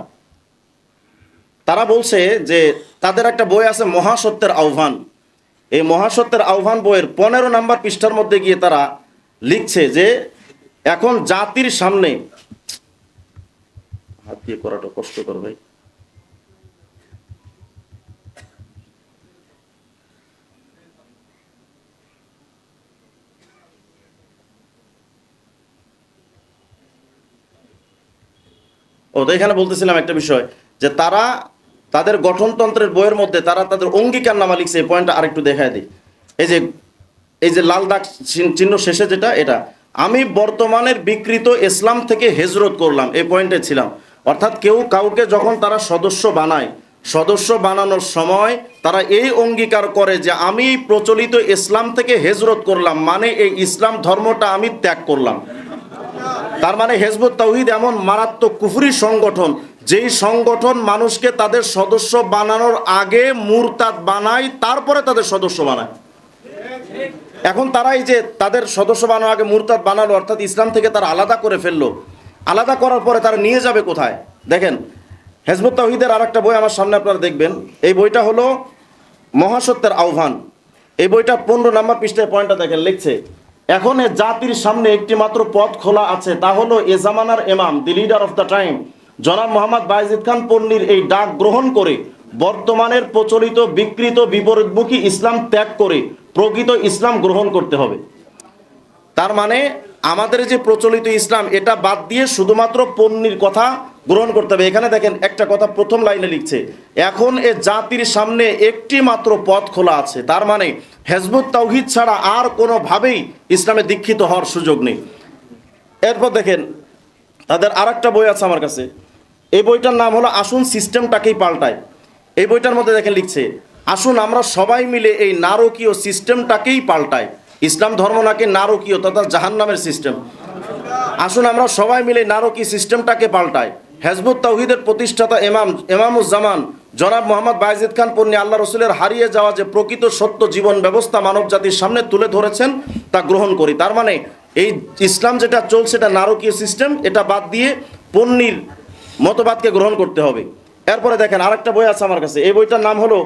তারা বলছে যে তাদের একটা বই আছে মহাসত্যের আহ্বান। এই মহাসত্যের আহ্বান বইয়ের 15 নম্বর পৃষ্ঠার মধ্যে গিয়ে তারা লিখছে যে এখন জাতির সামনে, হাত দিয়ে করাটা কষ্টকর ভাই, এখানে বলতেছিলাম একটা বিষয় যে তারা তাদের গঠনতন্ত্রের বইয়ের মধ্যে তারা তাদের অঙ্গীকারনামা লিখছে। এই পয়েন্টটা আরেকটু দেখায় দিই। এই যে লাল দাগ চিহ্ন শেষে যেটা, এটা আমি বর্তমানের বিকৃত ইসলাম থেকে হিজরত করলাম, এই পয়েন্টে ছিলাম। অর্থাৎ কেউ কাউকে যখন তারা সদস্য বানায়, সদস্য বানানোর সময় তারা এই অঙ্গীকার করে যে আমি প্রচলিত ইসলাম থেকে হিজরত করলাম, মানে এই ইসলাম ধর্মটা আমি ত্যাগ করলাম। তার মানে হিজবুত তাওহীদ এমন মারাত্মক কুফরি সংগঠন, যেই সংগঠন মানুষকে তাদের সদস্য বানানোর আগে মুরতাদ বানায়, তারপরে তাদের সদস্য বানায়। এখন তারা এই যে তাদের সদস্য বানানোর আগে মুরতাদ বানালো, অর্থাৎ ইসলাম থেকে তারা আলাদা করে ফেললো। আলাদা করার পরে তারা নিয়ে যাবে কোথায়? দেখেন হিজবুত তাওহীদের আর একটা বই আমার সামনে আপনারা দেখবেন। এই বইটা হলো মহাসত্যের আহ্বান। এই বইটা 15 নম্বর পৃষ্ঠায় পয়েন্টটা দেখেন, লিখছে এখন এ জাতির সামনে একটি মাত্র পথ খোলা আছে, তা হলো এ জামানার ইমাম, দি লিডার অফ দ্য টাইম, জনাব মোহাম্মদ বায়েজিদ খান পন্নীর এই ডাক গ্রহণ করে বর্তমানের প্রচলিত বিকৃত বিপরীতমুখী ইসলাম ত্যাগ করে প্রকৃত ইসলাম গ্রহণ করতে হবে। তার মানে আমাদের যে প্রচলিত ইসলাম এটা বাদ দিয়ে শুধুমাত্র পন্নীর কথা গ্রহণ করতে হবে। এখানে দেখেন একটা কথা প্রথম লাইনে লিখছে, এখন এ জাতির সামনে একটি মাত্র পথ খোলা আছে, তার মানে হিজবুত তাওহীদ ছাড়া আর কোনোভাবেই ইসলামে দীক্ষিত হওয়ার সুযোগ নেই। এরপর দেখেন তাদের আরেকটা বই আছে আমার কাছে, এই বইটার নাম হলো আসুন সিস্টেমটাকেই পাল্টায়। এই বইটার মধ্যে দেখেন লিখছে, আসুন আমরা সবাই মিলে এই নারকীয় সিস্টেমটাকেই পাল্টাই। ইসলাম ধর্ম নাকি নারকীয় তথা জাহান্নামের সিস্টেম। আসুন আমরা সবাই মিলে নারকী সিস্টেমটাকে পাল্টাই। হিজবুত তাওহীদের প্রতিষ্ঠাতা ইমামুজ্জামান জনাব মোহাম্মদ বায়েজিদ খান পন্নী আল্লাহ রসুলের হারিয়ে যাওয়া যে প্রকৃত সত্য জীবন ব্যবস্থা মানব জাতির সামনে তুলে ধরেছেন তা গ্রহণ করি। তার মানে এই ইসলাম যেটা চলছে এটা নারকীয় সিস্টেম, এটা বাদ দিয়ে পন্নীর মতবাদকে গ্রহণ করতে হবে। এরপরে দেখেন আরেকটা বই আছে আমার কাছে, এই বইটার নাম হলো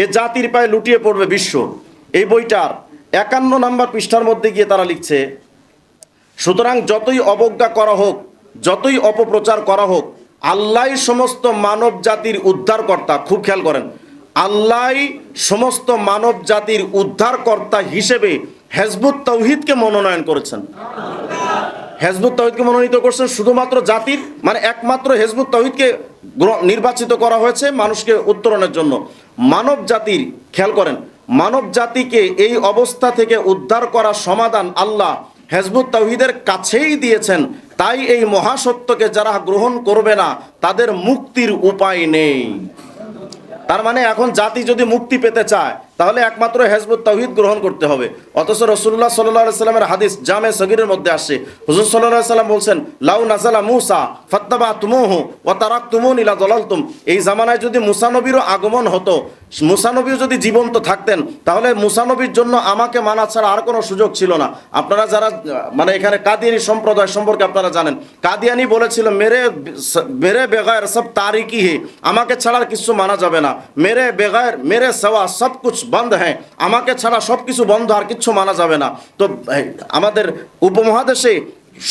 এ জাতির পায়ে লুটিয়ে পড়বে বিশ্ব। এই বইটার 51 নম্বর পৃষ্ঠার মধ্যে গিয়ে তারা লিখছে, সুতরাং যতই অবজ্ঞা করা হোক, যতই অপপ্রচার করা হোক, আল্লাহই সমস্ত মানব জাতির উদ্ধারকর্তা। খুব খেয়াল করেন, আল্লাহই সমস্ত মানব জাতির উদ্ধারকর্তা হিসেবে হিজবুত তাওহীদকে মনোনয়ন করেছেন। হিজবুত তাওহীদকে মনোনীত করছেন শুধুমাত্র জাতির, মানে একমাত্র হিজবুত তাওহীদকে নির্বাচিত করা হয়েছে মানুষকে উত্তরণের জন্য। মানব জাতির, খেয়াল করেন, মানব জাতিকে এই অবস্থা থেকে উদ্ধার করার সমাধান আল্লাহ হিজবুত তাওহীদের কাছেই দিয়েছেন। তাই এই মহাসত্যকে যারা গ্রহণ করবে না তাদের মুক্তির উপায় নেই। তার মানে এখন জাতি যদি মুক্তি পেতে চায় তাহলে একমাত্র হিজবুত তাওহীদ গ্রহণ করতে হবে। অথচ রাসূলুল্লাহ সাল্লাল্লাহু আলাইহি সাল্লামের হাদিস জামে সগীরের মধ্যে আসে, হুজুর সাল্লাল্লাহু আলাইহি সাল্লাম বলছেন, লাউ নাযালা মূসা ফাত্তাবাতুমুহু ওয়া তারাকতুমুনি লা যালালতুম। এই জামানায় যদি মুসা নবীরও আগমন হতো, মুসা নবীও যদি জীবন্ত থাকতেন, তাহলে মুসা নবীর জন্য আমাকে মানা ছাড়া আর কোনো সুযোগ ছিল না। আপনারা যারা মানে এখানে কাদিয়ানি সম্প্রদায় সম্পর্কে আপনারা জানেন, কাদিয়ানি বলেছিল মেরে বেগায়ের সব তারিকি হে, আমাকে ছাড়া আর কিছু মানা যাবে না। মেরে বেগায়ের মেরে সেওয়া সব কুছ বন্ধ হ্যাঁ, আমাকে ছাড়া সব কিছু বন্ধ, আর কিচ্ছু মানা যাবে না। তো আমাদের উপমহাদেশে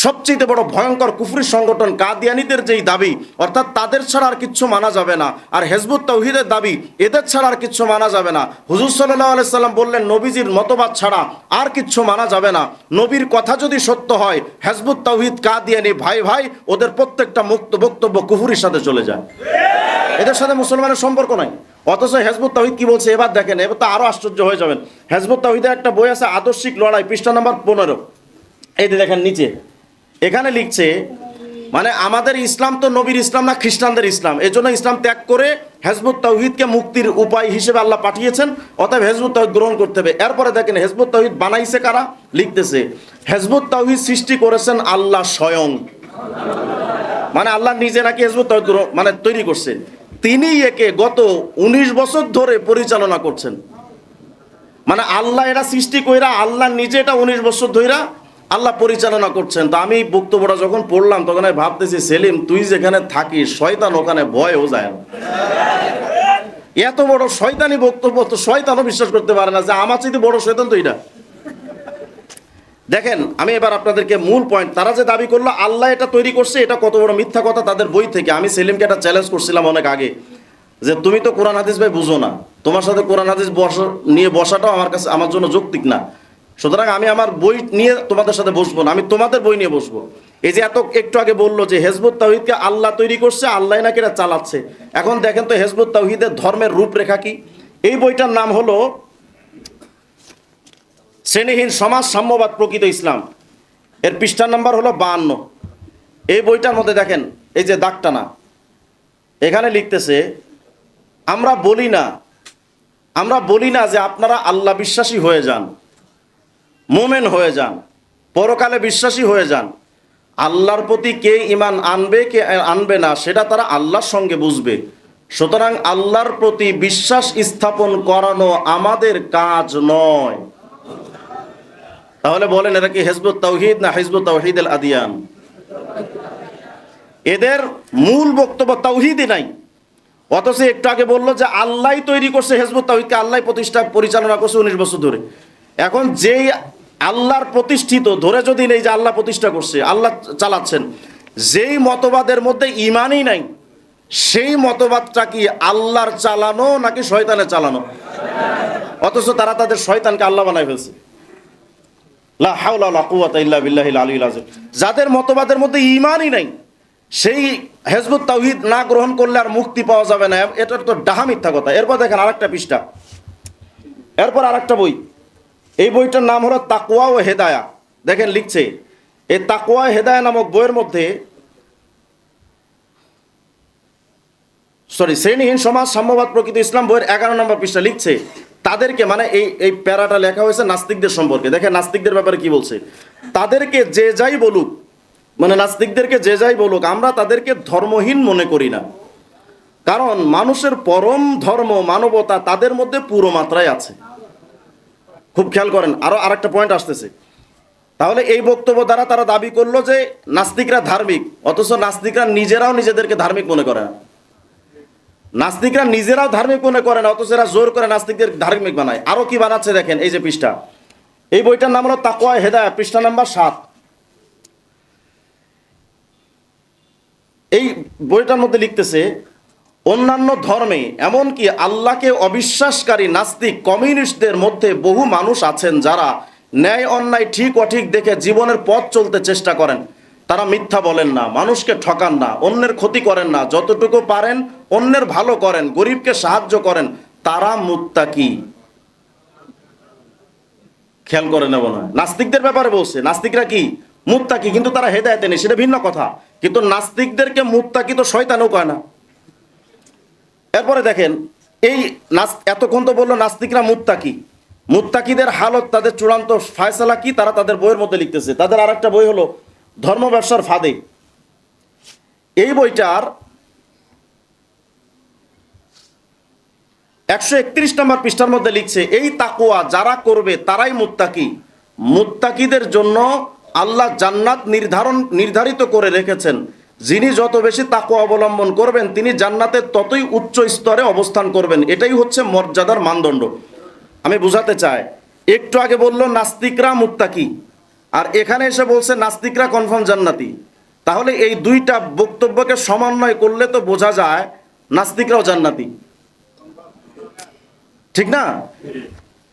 সবচেয়ে বড় ভয়ঙ্কর কুফরি সংগঠন কাদিয়ানীদের যেই দাবি, অর্থাৎ তাদের ছাড়া আর কিচ্ছু মানা যাবে না, আর হিজবুত তাওহীদের দাবি এদের ছাড়া আর কিচ্ছু মানা যাবে না। হুজুর সাল্লাল্লাহু আলাইহি সাল্লাম বললেন, নবীজির মতবাদ ছাড়া আর কিচ্ছু মানা যাবে না। নবীর কথা যদি সত্য হয়, হিজবুত তাওহীদ কাদিয়ানী ভাই ভাই, ওদের প্রত্যেকটা বক্তব্য কুফরির সাথে চলে যায়, এদের সাথে মুসলমানের সম্পর্ক নাই। অথচ হিজবুত তাওহীদ কি বলছে এবার দেখেন, এবার তো আরো আশ্চর্য হয়ে যাবেন। হিজবুত তাওহীদের একটা বই আছে আদর্শিক লড়াই, পৃষ্ঠা নাম্বার 15। এই যে দেখেন নিচে এখানে লিখছে, মানে আমাদের ইসলাম তো নবীর ইসলাম না, খ্রিস্টানদের ইসলাম। এজন্য ইসলাম ত্যাগ করে হিজবুত তাওহীদকে মুক্তির উপায় হিসেবে আল্লাহ পাঠিয়েছেন, অতএব হিজবুত তাওহীদ গ্রহণ করতে হবে। এরপরে দেখেন হিজবুত তাওহীদ বানাইছে কারা, লিখতেছে, হিজবুত তাওহীদ সৃষ্টি করেছেন আল্লাহ স্বয়ং। মানে আল্লাহ নিজে নাকি হিজবুত তাওহীদ মানে তৈরি করছেন, তিনি একে গত 19 বছর ধরে পরিচালনা করছেন। মানে আল্লাহ এটা সৃষ্টি কইরা আল্লাহ নিজে এটা 19 বছর ধরে আল্লাহ পরিচালনা করছেন। তো আমি বক্তব্যটা যখন পড়লাম তখন আমি ভাবতেছি, সেলিম তুই যেখানে থাকিস শয়তান ওখানে ভয়ও যায় না। এত বড় শয়তানি বক্তব্য তো শয়তানও বিশ্বাস করতে পারে না যে আমার চাইতে বড় শয়তান তো এটা। দেখেন আমি এবার আপনাদেরকে মূল পয়েন্ট, তারা যে দাবি করলো আল্লাহ এটা তৈরি করছে, এটা কত বড় মিথ্যা কথা তাদের বই থেকে। আমি সেলিমকে একটা চ্যালেঞ্জ করছিলাম অনেক আগে, যে তুমি তো কোরআন হাদিস ভাই বুঝো না, তোমার সাথে কোরআন হাদিস নিয়ে বসাটাও আমার জন্য যৌক্তিক না। সুতরাং আমি আমার বই নিয়ে তোমাদের সাথে বসবো না, আমি তোমাদের বই নিয়ে বসবো। এই যে একটু আগে বললো যে হিজবুত তাওহীদকে আল্লাহ তৈরি করছে, আল্লাহ নাকি এটা চালাচ্ছে। এখন দেখেন তো হিজবুত তাওহীদের ধর্মের রূপরেখা কি। এই বইটার নাম হলো শ্রেণীহীন সমাজ সাম্যবাদ প্রকৃত ইসলাম, এর পৃষ্ঠার নাম্বার হলো 52। এই বইটার মধ্যে দেখেন এই যে দাগটানা, এখানে লিখতেছে, আমরা বলি না যে আপনারা আল্লাহ বিশ্বাসী হয়ে যান, মোমেন হয়ে যান, পরকালে বিশ্বাসী হয়ে যান। আল্লাহর প্রতি কে ঈমান আনবে কে আনবে না সেটা তারা আল্লাহর সঙ্গে বুঝবে। সুতরাং আল্লাহর প্রতি বিশ্বাস স্থাপন করানো আমাদের কাজ নয়। তাহলে বলেন এরা কি হিজবুত তাওহীদ না হিজবুত তাওহীদ আল আদিয়ান? এদের মূল বক্তব্য তাওহীদই নাই, অথচ একটু আগে বললো যে আল্লাহ তৈরি করছে হিজবুত তাওহীদকে, আল্লাহ পরিচালনা করছে 19 বছর ধরে। এখন যেই আল্লাহর প্রতিষ্ঠিত ধরে যদি নেই যে আল্লাহ প্রতিষ্ঠা করছে, আল্লাহ চালাচ্ছেন, যেই মতবাদের মধ্যে ঈমানই নাই, সেই মতবাদটা কি আল্লাহর চালানো নাকি শয়তানের চালানো? অথচ তারা তাদের শয়তানকে আল্লাহ বানায় ফেলছে। লা হাওলা ওয়ালা কুওয়াতা ইল্লা বিল্লাহিল আলিয়্যিল আযীম। যাদের মতবাদের মধ্যে ঈমানই নাই, সেই হেজবুত তাওহীদ না গ্রহণ করলে আর মুক্তি পাওয়া যাবে না, এটার তো ডাহা মিথ্যা কথা। এরপর দেখেন আরেকটা পৃষ্ঠা, এরপর আরেকটা বই, এই বইটার নাম হলো তাকওয়া ও হেদায়া। দেখেন লিখছে, এই তাকওয়া হেদায়া নামক বইয়ের মধ্যে শ্রেণীহীন সমাজ সাম্যবাদ প্রকৃতি ইসলাম বইয়ের 11 নম্বর পৃষ্ঠা লিখছে তাদেরকে, মানে এই প্যারাটা লেখা হয়েছে নাস্তিকদের সম্পর্কে। দেখেন নাস্তিকদের ব্যাপারে কি বলছে, তাদেরকে যে যাই বলুক, মানে নাস্তিকদেরকে যে যাই বলুক, আমরা তাদেরকে ধর্মহীন মনে করি না, কারণ মানুষের পরম ধর্ম মানবতা তাদের মধ্যে পুরো মাত্রায় আছে। খুব খেয়াল করেন, আরো আরেকটা পয়েন্ট আসতেছে। তাহলে এই বক্তব্য দ্বারা তারা দাবি করলো যে নাস্তিকরা ধার্মিক, অথচ নাস্তিকরা নিজেরাও নিজেদেরকে ধার্মিক মনে করে না। নাস্তিকরা নিজেরাও ধার্মিক মনে করে না, অথচ এরা জোর করে নাস্তিকদের ধার্মিক বানায়। আরো কি বানাচ্ছে দেখেন, এই যে পৃষ্ঠা, এই বইটার নাম হলো তাকওয়া হেদায়া, পৃষ্ঠা নাম্বার 7। এই বইটার মধ্যে লিখতেছে, অন্যান্য ধর্মে এমনকি আল্লাহকে অবিশ্বাসকারী নাস্তিক কমিউনিস্টদের মধ্যে বহু মানুষ আছেন যারা ন্যায় অন্যায় ঠিক অঠিক দেখে জীবনের পথ চলতে চেষ্টা করেন। তারা মিথ্যা বলেন না, মানুষকে ঠকান না, অন্যের ক্ষতি করেন না, যতটুকু পারেন অন্যের ভালো করেন, গরিবকে সাহায্য করেন, তারা মুত্তাকি। খেয়াল করে নেব না, নাস্তিকদের ব্যাপারে বলছে নাস্তিকরা কি মুত্তাকি, কিন্তু তারা হেদায়েতে নেই, সেটা ভিন্ন কথা। কিন্তু নাস্তিকদেরকে মুত্তাকি তো শয়তানও কয় না। এরপরে দেখেন, এই এতক্ষণ তো বললো নাস্তিকরা মুত্তাকি, মুত্তাকিদের হালত, তাদের চূড়ান্ত ফায়সালা কি, তারা তাদের বইয়ের মধ্যে লিখতেছে। তাদের আর একটা বই হলো ধর্ম ব্যবসার ফাঁদে। এই বইটার 131 নম্বর পৃষ্ঠার মধ্যে লিখছে, এই তাকওয়া যারা করবে তারাই মুত্তাকি। মুত্তাকিদের জন্য আল্লাহ জান্নাত নির্ধারিত করে রেখেছেন। যিনি যত বেশি তাকওয়া অবলম্বন করবেন তিনি জান্নাতের ততই উচ্চ স্তরে অবস্থান করবেন। এটাই হচ্ছে মর্যাদার মানদণ্ড। আমি বুঝাতে চাই, একটু আগে বললো নাস্তিকরা মুত্তাকি, আর এখানে এসে বলছে নাস্তিকরা কনফার্ম জান্নাতি। তাহলে এই দুইটা বক্তব্যকে সমন্বয় করলে তো বোঝা যায় নাস্তিকরাও জান্নাতি, ঠিক না?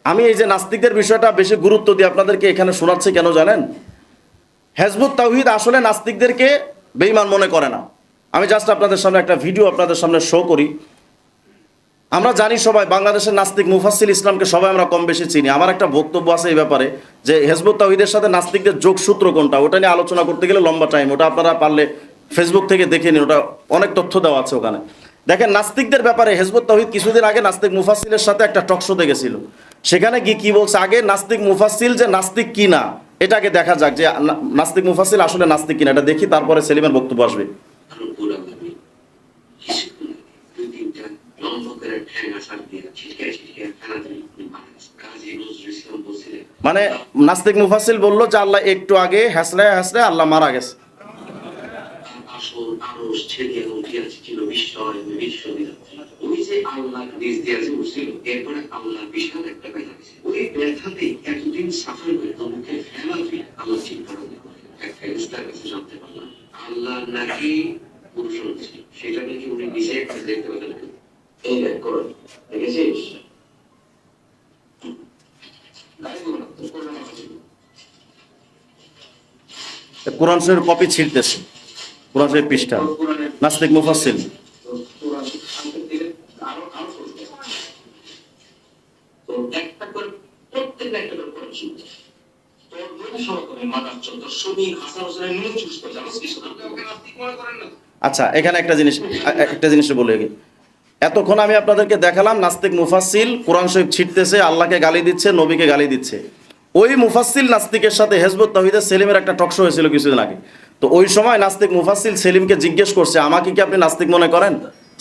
আমি এই যে নাস্তিকদের বিষয়টা বেশি গুরুত্ব দিয়ে আপনাদেরকে এখানে শোনাচ্ছি কেন জানেন? হেজবুত তাওহীদ আসলে নাস্তিকদেরকে বেঈমান মনে করে না। আমি জাস্ট আপনাদের সামনে একটা ভিডিও আপনাদের সামনে শো করি। আমরা জানি সবাই বাংলাদেশের নাস্তিক মুফাসসিল ইসলামকে সবাই আমরা কম বেশি চিনি। আমার একটা বক্তব্য আছে এই ব্যাপারে, যে হেজবুত তাওহীদের সাথে নাস্তিকদের যোগসূত্র কোনটা, ওটা নিয়ে আলোচনা করতে গেলে লম্বা টাইম, ওটা আপনারা পারলে ফেসবুক থেকে দেখে নিন, ওটা অনেক তথ্য দেওয়া আছে ওখানে। দেখেন নাস্তিকদের ব্যাপারে হেজবুত তাওহীদ কিছুদিন আগে নাস্তিক মুফাসসিলের সাথে একটা টক শোতে গেছিল। সেখানে গিয়ে কি বলছে, আগে নাস্তিক মুফাসসিল যে নাস্তিক কিনা এটাকে দেখা যাক, যে নাস্তিক মুফাসসিল আসলে নাস্তিক কিনা, এটা দেখি, তারপরে সেলিমের বক্তব্য আসবে। মানে নাস্তিক মুফাসসিল বললো যে আল্লাহ একটু আগে হ্যাসলায় হ্যাসলায় আল্লাহ মারা গেছে। আল্লাহ নাকি পুরুষ হচ্ছে, সেটা নাকি উনি নিজে একটা দেখতে পেলেন। এই দেখ করুন, দেখেছিস? কোরআন শরীফের কপি ছিঁড়তেছে, কোরআন শরীফ পৃষ্ঠা, নাস্তিক মুফাসসিল। আচ্ছা, এখানে একটা জিনিস বলে গিয়ে, এতক্ষণ আমি আপনাদেরকে দেখালাম নাস্তিক মুফাসসিল কোরআন শরীফ ছিঁড়তেছে, আল্লাহকে গালি দিচ্ছে, নবীকে গালি দিচ্ছে। ওই মুফাসসিল নাস্তিকের সাথে হেজবুত তাওহীদের সেলিমের একটা টক শো হয়েছিল কিছুদিন আগে। তো ওই সময় নাস্তিক মুফাসসিল সেলিমকে জিজ্ঞেস করছে, আমাকে কি আপনি নাস্তিক মনে করেন?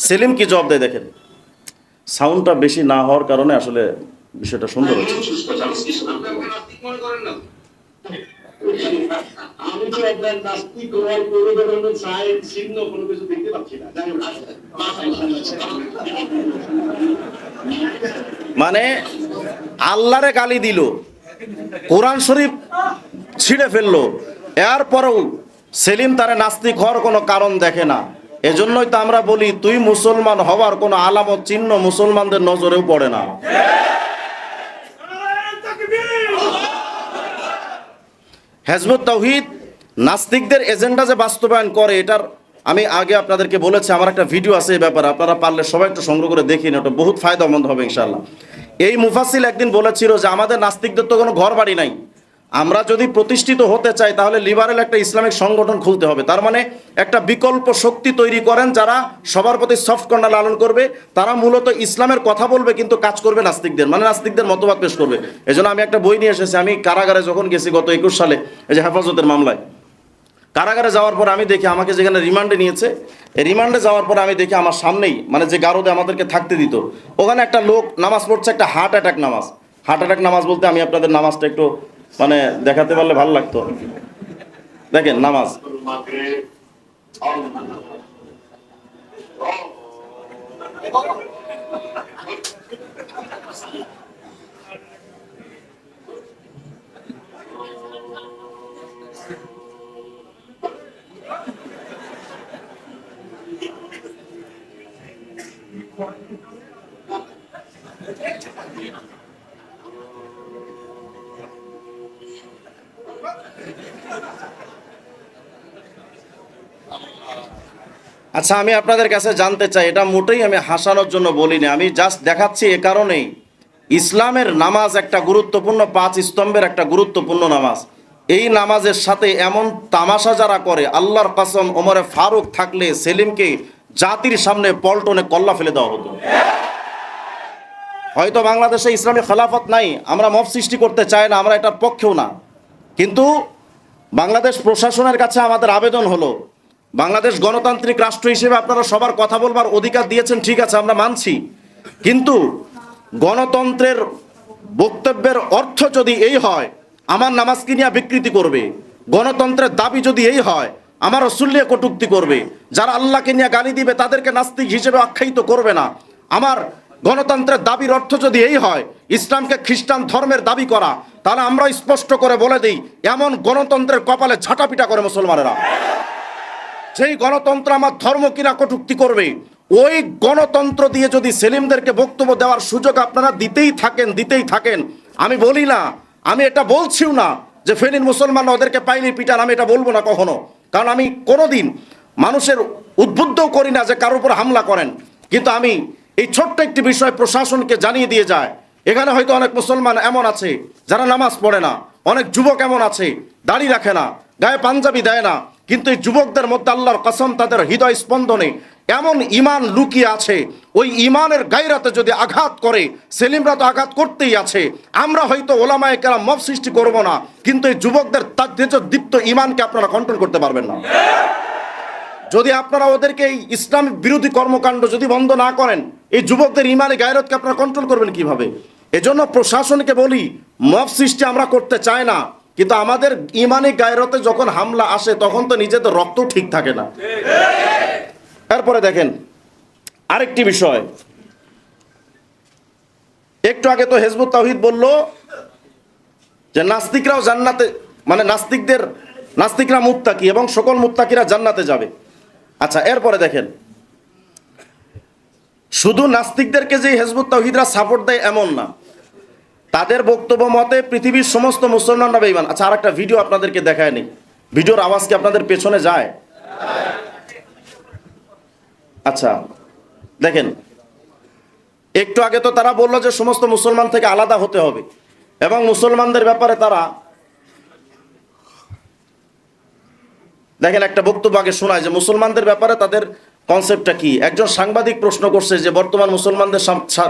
সেলিম কি জবাব দেয় দেখেন। সাউন্ডটা বেশি না হওয়ার কারণে আসলে বিষয়টা সুন্দর হচ্ছে। আমি তো আপনার নাস্তিক হওয়ার কোনো ধরনের সাইন চিহ্ন কোনো কিছু দেখতে পাচ্ছি না। মানে আল্লাহরে গালি দিল, কোরআন শরীফ ছিঁড়ে ফেললো, এরপরেও সেলিম তারে নাস্তিক হওয়ার কোনো কারণ দেখে না। এজন্যই তো আমরা বলি, তুই মুসলমান হওয়ার কোনো আলামত চিহ্ন মুসলমানদের নজরেও পড়ে না। হেজবুত তাওহীদ নাস্তিকদের এজেন্ডা যে বাস্তবায়ন করে, এটার আমি আগে আপনাদেরকে বলেছি, আমার একটা ভিডিও আছে এই ব্যাপারে, আপনারা পারলে সবাই একটু সংগ্রহ করে দেখিন, ওটা বহুত ফায়দামন্দ হবে ইনশাআল্লাহ। এই মুফাসসিল একদিন বলেছিল যে আমাদের নাস্তিকদের তো কোনো ঘর বাড়ি নাই, আমরা যদি প্রতিষ্ঠিত হতে চাই তাহলে লিবারেল একটা ইসলামিক সংগঠন খুলতে হবে। তার মানে একটা বিকল্প শক্তি তৈরি করেন যারা সবার প্রতি সফট কর্নার লালন করবে, তারা মূলত ইসলামের কথা বলবে কিন্তু কাজ করবে নাস্তিকদের, মানে নাস্তিকদের মতবাদ পেশ করবে। এজন্য আমি একটা বই নিয়ে এসেছি। আমি কারাগারে যখন গেছি গত 21 সালে, এই যে হেফাজতের মামলায়, কারাগারে যাওয়ার পর আমি দেখি আমাকে যেখানে রিমান্ডে নিয়েছে, এই রিমান্ডে যাওয়ার পর আমি দেখি আমার সামনেই, মানে যে গারদে আমাদেরকে থাকতে দিত, ওখানে একটা লোক নামাজ পড়ছে, একটা হার্ট অ্যাটাক নামাজ। হার্ট অ্যাটাক নামাজ বলতে আমি আপনাদের নামাজটা একটু মানে দেখাতে পারলে ভালো লাগতো। দেখেন নামাজ, আচ্ছা আমি আপনাদের কাছে জানতে চাই, এটা মোটেই আমি হাসানোর জন্য বলিনি, আমি জাস্ট দেখাচ্ছি এ কারণেই, ইসলামের নামাজ একটা গুরুত্বপূর্ণ 5 স্তম্ভের একটা গুরুত্বপূর্ণ নামাজ। এই নামাজের সাথে এমন তামাশা যারা করে, আল্লাহর কসম ওমরে ফারুক থাকলে সেলিমকে জাতির সামনে পল্টনে কল্লা ফেলে দেওয়া হতো। হয়তো বাংলাদেশে ইসলামী খেলাফত নাই, আমরা মব সৃষ্টি করতে চাই না, আমরা এটার পক্ষেও না, কিন্তু বাংলাদেশ প্রশাসনের কাছে আমাদের আবেদন হলো, বাংলাদেশ গণতান্ত্রিক রাষ্ট্র হিসেবে আপনারা সবার কথা বলবার অধিকার দিয়েছেন, ঠিক আছে আমরা মানছি, কিন্তু গণতন্ত্রের বক্তব্যের অর্থ যদি এই হয় আমার নামাজকে নিয়ে বিকৃতি করবে, গণতন্ত্রের দাবি যদি এই হয় আমার রাসূল নিয়ে কটূক্তি করবে, যারা আল্লাহকে নিয়ে গালি দিবে তাদেরকে নাস্তিক হিসেবে আখ্যায়িত করবে না, আমার গণতন্ত্রের দাবির অর্থ যদি এই হয় ইসলামকে খ্রিস্টান ধর্মের দাবি করা, তাহলে আমরা স্পষ্ট করে বলে দিই, এমন গণতন্ত্রের কপালে ঝাঁটাপিটা করে মুসলমানেরা। যেই গণতন্ত্র আমার ধর্ম কিনা কটূক্তি করবে, ওই গণতন্ত্র দিয়ে যদি সেলিমদেরকে বক্তব্য দেওয়ার সুযোগ আপনারা দিতেই থাকেন, আমি বলি না, আমি এটা বলছিও না যে ফেনীর মুসলমানরা ওদেরকে পাইনি পিটান, আমি এটা বলবো না কখনো, কারণ আমি কোনোদিন মানুষের উদ্বুদ্ধও করি না যে কারোর উপর হামলা করেন, কিন্তু আমি এই ছোট্ট একটি বিষয় প্রশাসনকে জানিয়ে দিয়ে যায়। এখানে হয়তো অনেক মুসলমান এমন আছে যারা নামাজ পড়ে না, অনেক যুবক এমন আছে দাড়ি রাখে না, গায়ে পাঞ্জাবি দেয় না, কিন্তু এই যুবকদের মধ্যে আল্লাহর কসম তাদের হৃদয় স্পন্দনে এমন ইমান লুকিয়ে আছে, ওই ইমানের গায়রাতে যদি আঘাত করে, সেলিমরা তো আঘাত করতেই আছে, আমরা হয়তো ওলামায়ে কেরাম মব সৃষ্টি করব না, কিন্তু এই যুবকদের দীপ্ত ইমানকে আপনারা কন্ট্রোল করতে পারবেন না। যদি আপনারা ওদেরকে এই ইসলাম বিরোধী কর্মকাণ্ড যদি বন্ধ না করেন, এই যুবকদের ইমানে গায়রতকে আপনারা কন্ট্রোল করবেন কিভাবে? এজন্য প্রশাসনকে বলি, মব সৃষ্টি আমরা করতে চাই না, কিন্তু আমাদের ইমানি গায়রতে যখন হামলা আসে তখন তো নিজেদের রক্ত ঠিক থাকে না। এরপরে দেখেন আরেকটি বিষয়, একটু আগে তো হিজবুত তাওহীদ বলল যে নাস্তিকরাও জান্নাতে, মানে নাস্তিকরা মুত্তাকি এবং সকল মুত্তাকিরা জান্নাতে যাবে। আচ্ছা এরপরে দেখেন, শুধু নাস্তিকদেরকে যে হিজবুত তাওহীদরা সাপোর্ট দেয় এমন না, তাদের বক্তব্য মতে পৃথিবীর সমস্ত মুসলমানরা বেঈমান। আচ্ছা আর একটা ভিডিও আপনাদেরকে দেখায় নি, ভিডিওর আওয়াজ কি আপনাদের পেছনে যায়? আচ্ছা দেখেন, একটু আগে তো তারা বললো যে সমস্ত মুসলমান থেকে আলাদা হতে হবে এবং মুসলমানদের ব্যাপারে তারা, দেখেন একটা বক্তব্য আগে শোনায় যে মুসলমানদের ব্যাপারে তাদের কনসেপ্টটা কি। একজন সাংবাদিক প্রশ্ন করছে যে বর্তমান মুসলমানদের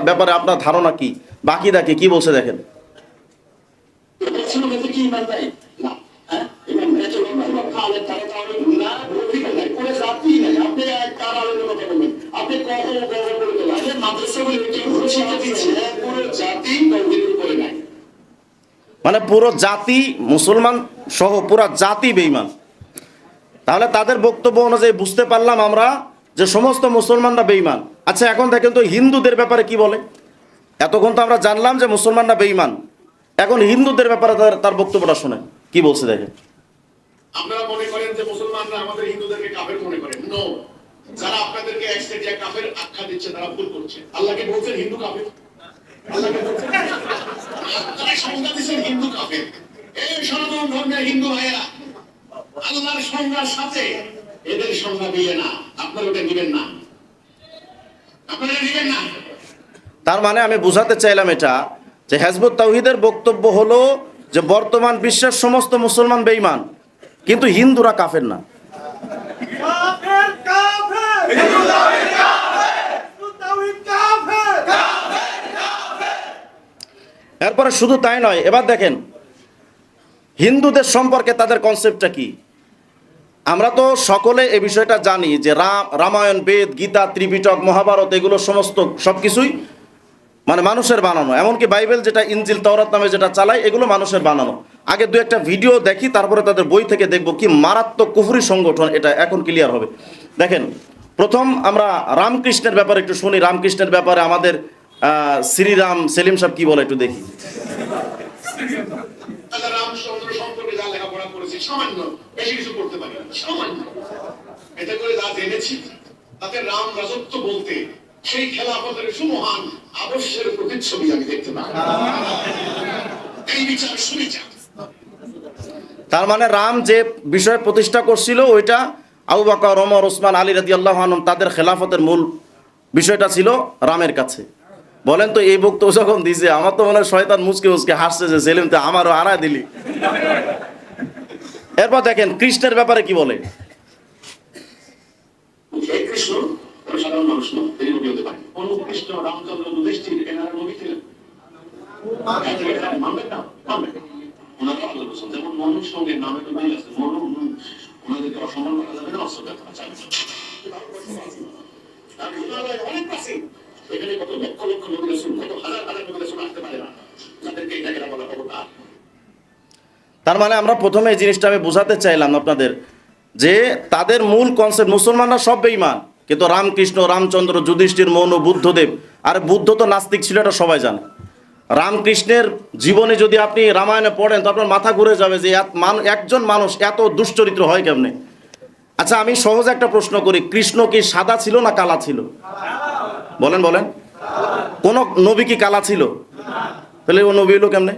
ব্যাপারে আপনার ধারণা কি, বাকিটা কি বলছে দেখেন। মানে পুরো জাতি, মুসলমান সহ পুরো জাতি বেঈমান। তাহলে তাদের বক্তব্য অনুযায়ী বুঝতে পারলাম আমরা যে সমস্ত মুসলমানরা বেঈমান। আচ্ছা এখন দেখেন তো হিন্দুদের ব্যাপারে কি বলে। এতক্ষণ তো আমরা জানলাম যে মুসলমানরা বেঈমান, এখন হিন্দুদের ব্যাপারে তার বক্তব্যটা শুনেন কি বলছে দেখেন। আপনারা মনে করেন যে মুসলমানরা আমাদের হিন্দুদেরকে কাফের মনে করেন, নো, যারা আপনাদেরকে একসাথে কাফের আখ্যা দিচ্ছে তারা ভুল করছে। আল্লাহকে বলছেন হিন্দু কাফের, আল্লাহকে বলছেন আপনারা সংজ্ঞা দিচ্ছেন হিন্দু কাফের। এই সনাতন ধর্মের হিন্দু ভাইয়েরা আল্লাহর সংজ্ঞার সাথে এদের সংজ্ঞা দিবে না, আপনারা ওটা দিবেন না, আপনারা দিবেন না। তার মানে আমি বুঝাতে চাইলাম এটা যে হিজবুত তাওহীদের বক্তব্য হলো যে বর্তমান বিশ্বের সমস্ত মুসলমান বেঈমান, কিন্তু হিন্দুরা কাফের না। কাফের কাফের হিন্দুতাওহীদ কাফের হিন্দুতাওহীদ কাফের এরপরে শুধু তাই নয়, এবার দেখেন হিন্দুদের সম্পর্কে তাদের কনসেপ্টটা কি। আমরা তো সকলে এই বিষয়টা জানি যে রামায়ণ, বেদ, গীতা, ত্রিপিটক, মহাভারত এগুলো সমস্ত সবকিছুই মানে মানুষের বানানো। এমনকি বাইবেল যেটা, ইনজিল, তাওরাত নামে যেটা চালায়, এগুলো মানুষের বানানো। আগে দু একটা ভিডিও দেখি, তারপরে তাদের বই থেকে দেখব কি মারাত্মক কুফরি সংগঠন এটা, এখন ক্লিয়ার হবে। দেখেন, প্রথম আমরা রামকৃষ্ণের ব্যাপারে একটু শুনি। রামকৃষ্ণের ব্যাপারে আমাদের শ্রীরাম সেলিম সাহেব কি বলে একটু দেখি। রামচন্দ্র সম্পর্কে যা লেখাপড়া করেছি সামান্য, বেশি কিছু করতে পারি না, সামান্য। এতে করে যা জেনেছি তাতে রাম রাজত্ব বলতে সেই খেলাফতের সুমহান আদর্শের প্রতিচ্ছবি আমি দেখতে পাই। এই বিচার সুবিচার, তার মানে রাম যে বিষয় প্রতিষ্ঠা করছিল ওইটা আবু বকর, ওমর, ওসমান, আলী রাদিয়াল্লাহু আনহুম তাদের খেলাফতের মূল বিষয়টা ছিল রামের কাছে। বলেন তো এই বক্তব্য যখন দিছে, আমার তো মনে হয় শয়তান মুচকে মুচকে হাসছে যে সেলিম তো আমারও আড়ায় দিলি। এরপর দেখেন কৃষ্ণের ব্যাপারে কি বলে। এই কৃষ্ণ কোন সাধারণ মানুষ নয়, তিনি নবী হতে পারেন। অনুকৃষ্ণ রামচন্দ্র যুধিষ্ঠির এনারা নবী ছিলেন, মানবেন না? মানবেন। ওনারা আল্লাহ রাসূল, যেমন মনুর সঙ্গে নামে তো মিল আছে, মনু ওনাদেরকে অসম্মান করা যাবে না, অশ্রদ্ধা করা যাবে না। আর হিমালয় অনেক কাছে, এখানে কত লক্ষ লক্ষ নবী রাসূল, কত হাজার হাজার নবী রাসূল আসতে পারে না, যাদেরকে এটা এরা বলা অবতার। তার মানে আমরা প্রথমে এই জিনিসটা আমি বোঝাতে চাইলাম আপনাদের যে তাদের মূল কনসেপ্ট, মুসলমানরা সব বেঈমান, কিন্তু রামকৃষ্ণ, রামচন্দ্র, যুধিষ্ঠির, মনু, বুদ্ধদেব, আর বুদ্ধ তো নাস্তিক ছিল, এটা সবাই জানে। রামকৃষ্ণের জীবনে যদি আপনি রামায়ণে পড়েন তো আপনার মাথা ঘুরে যাবে যে একজন মানুষ এত দুশ্চরিত্র হয় কেমনে। আচ্ছা, আমি সহজ একটা প্রশ্ন করি, কৃষ্ণ কি সাদা ছিল না কালা ছিল? বলেন বলেন, কোন নবী কি কালা ছিল? তাহলে ও নবী হলো কেমনে?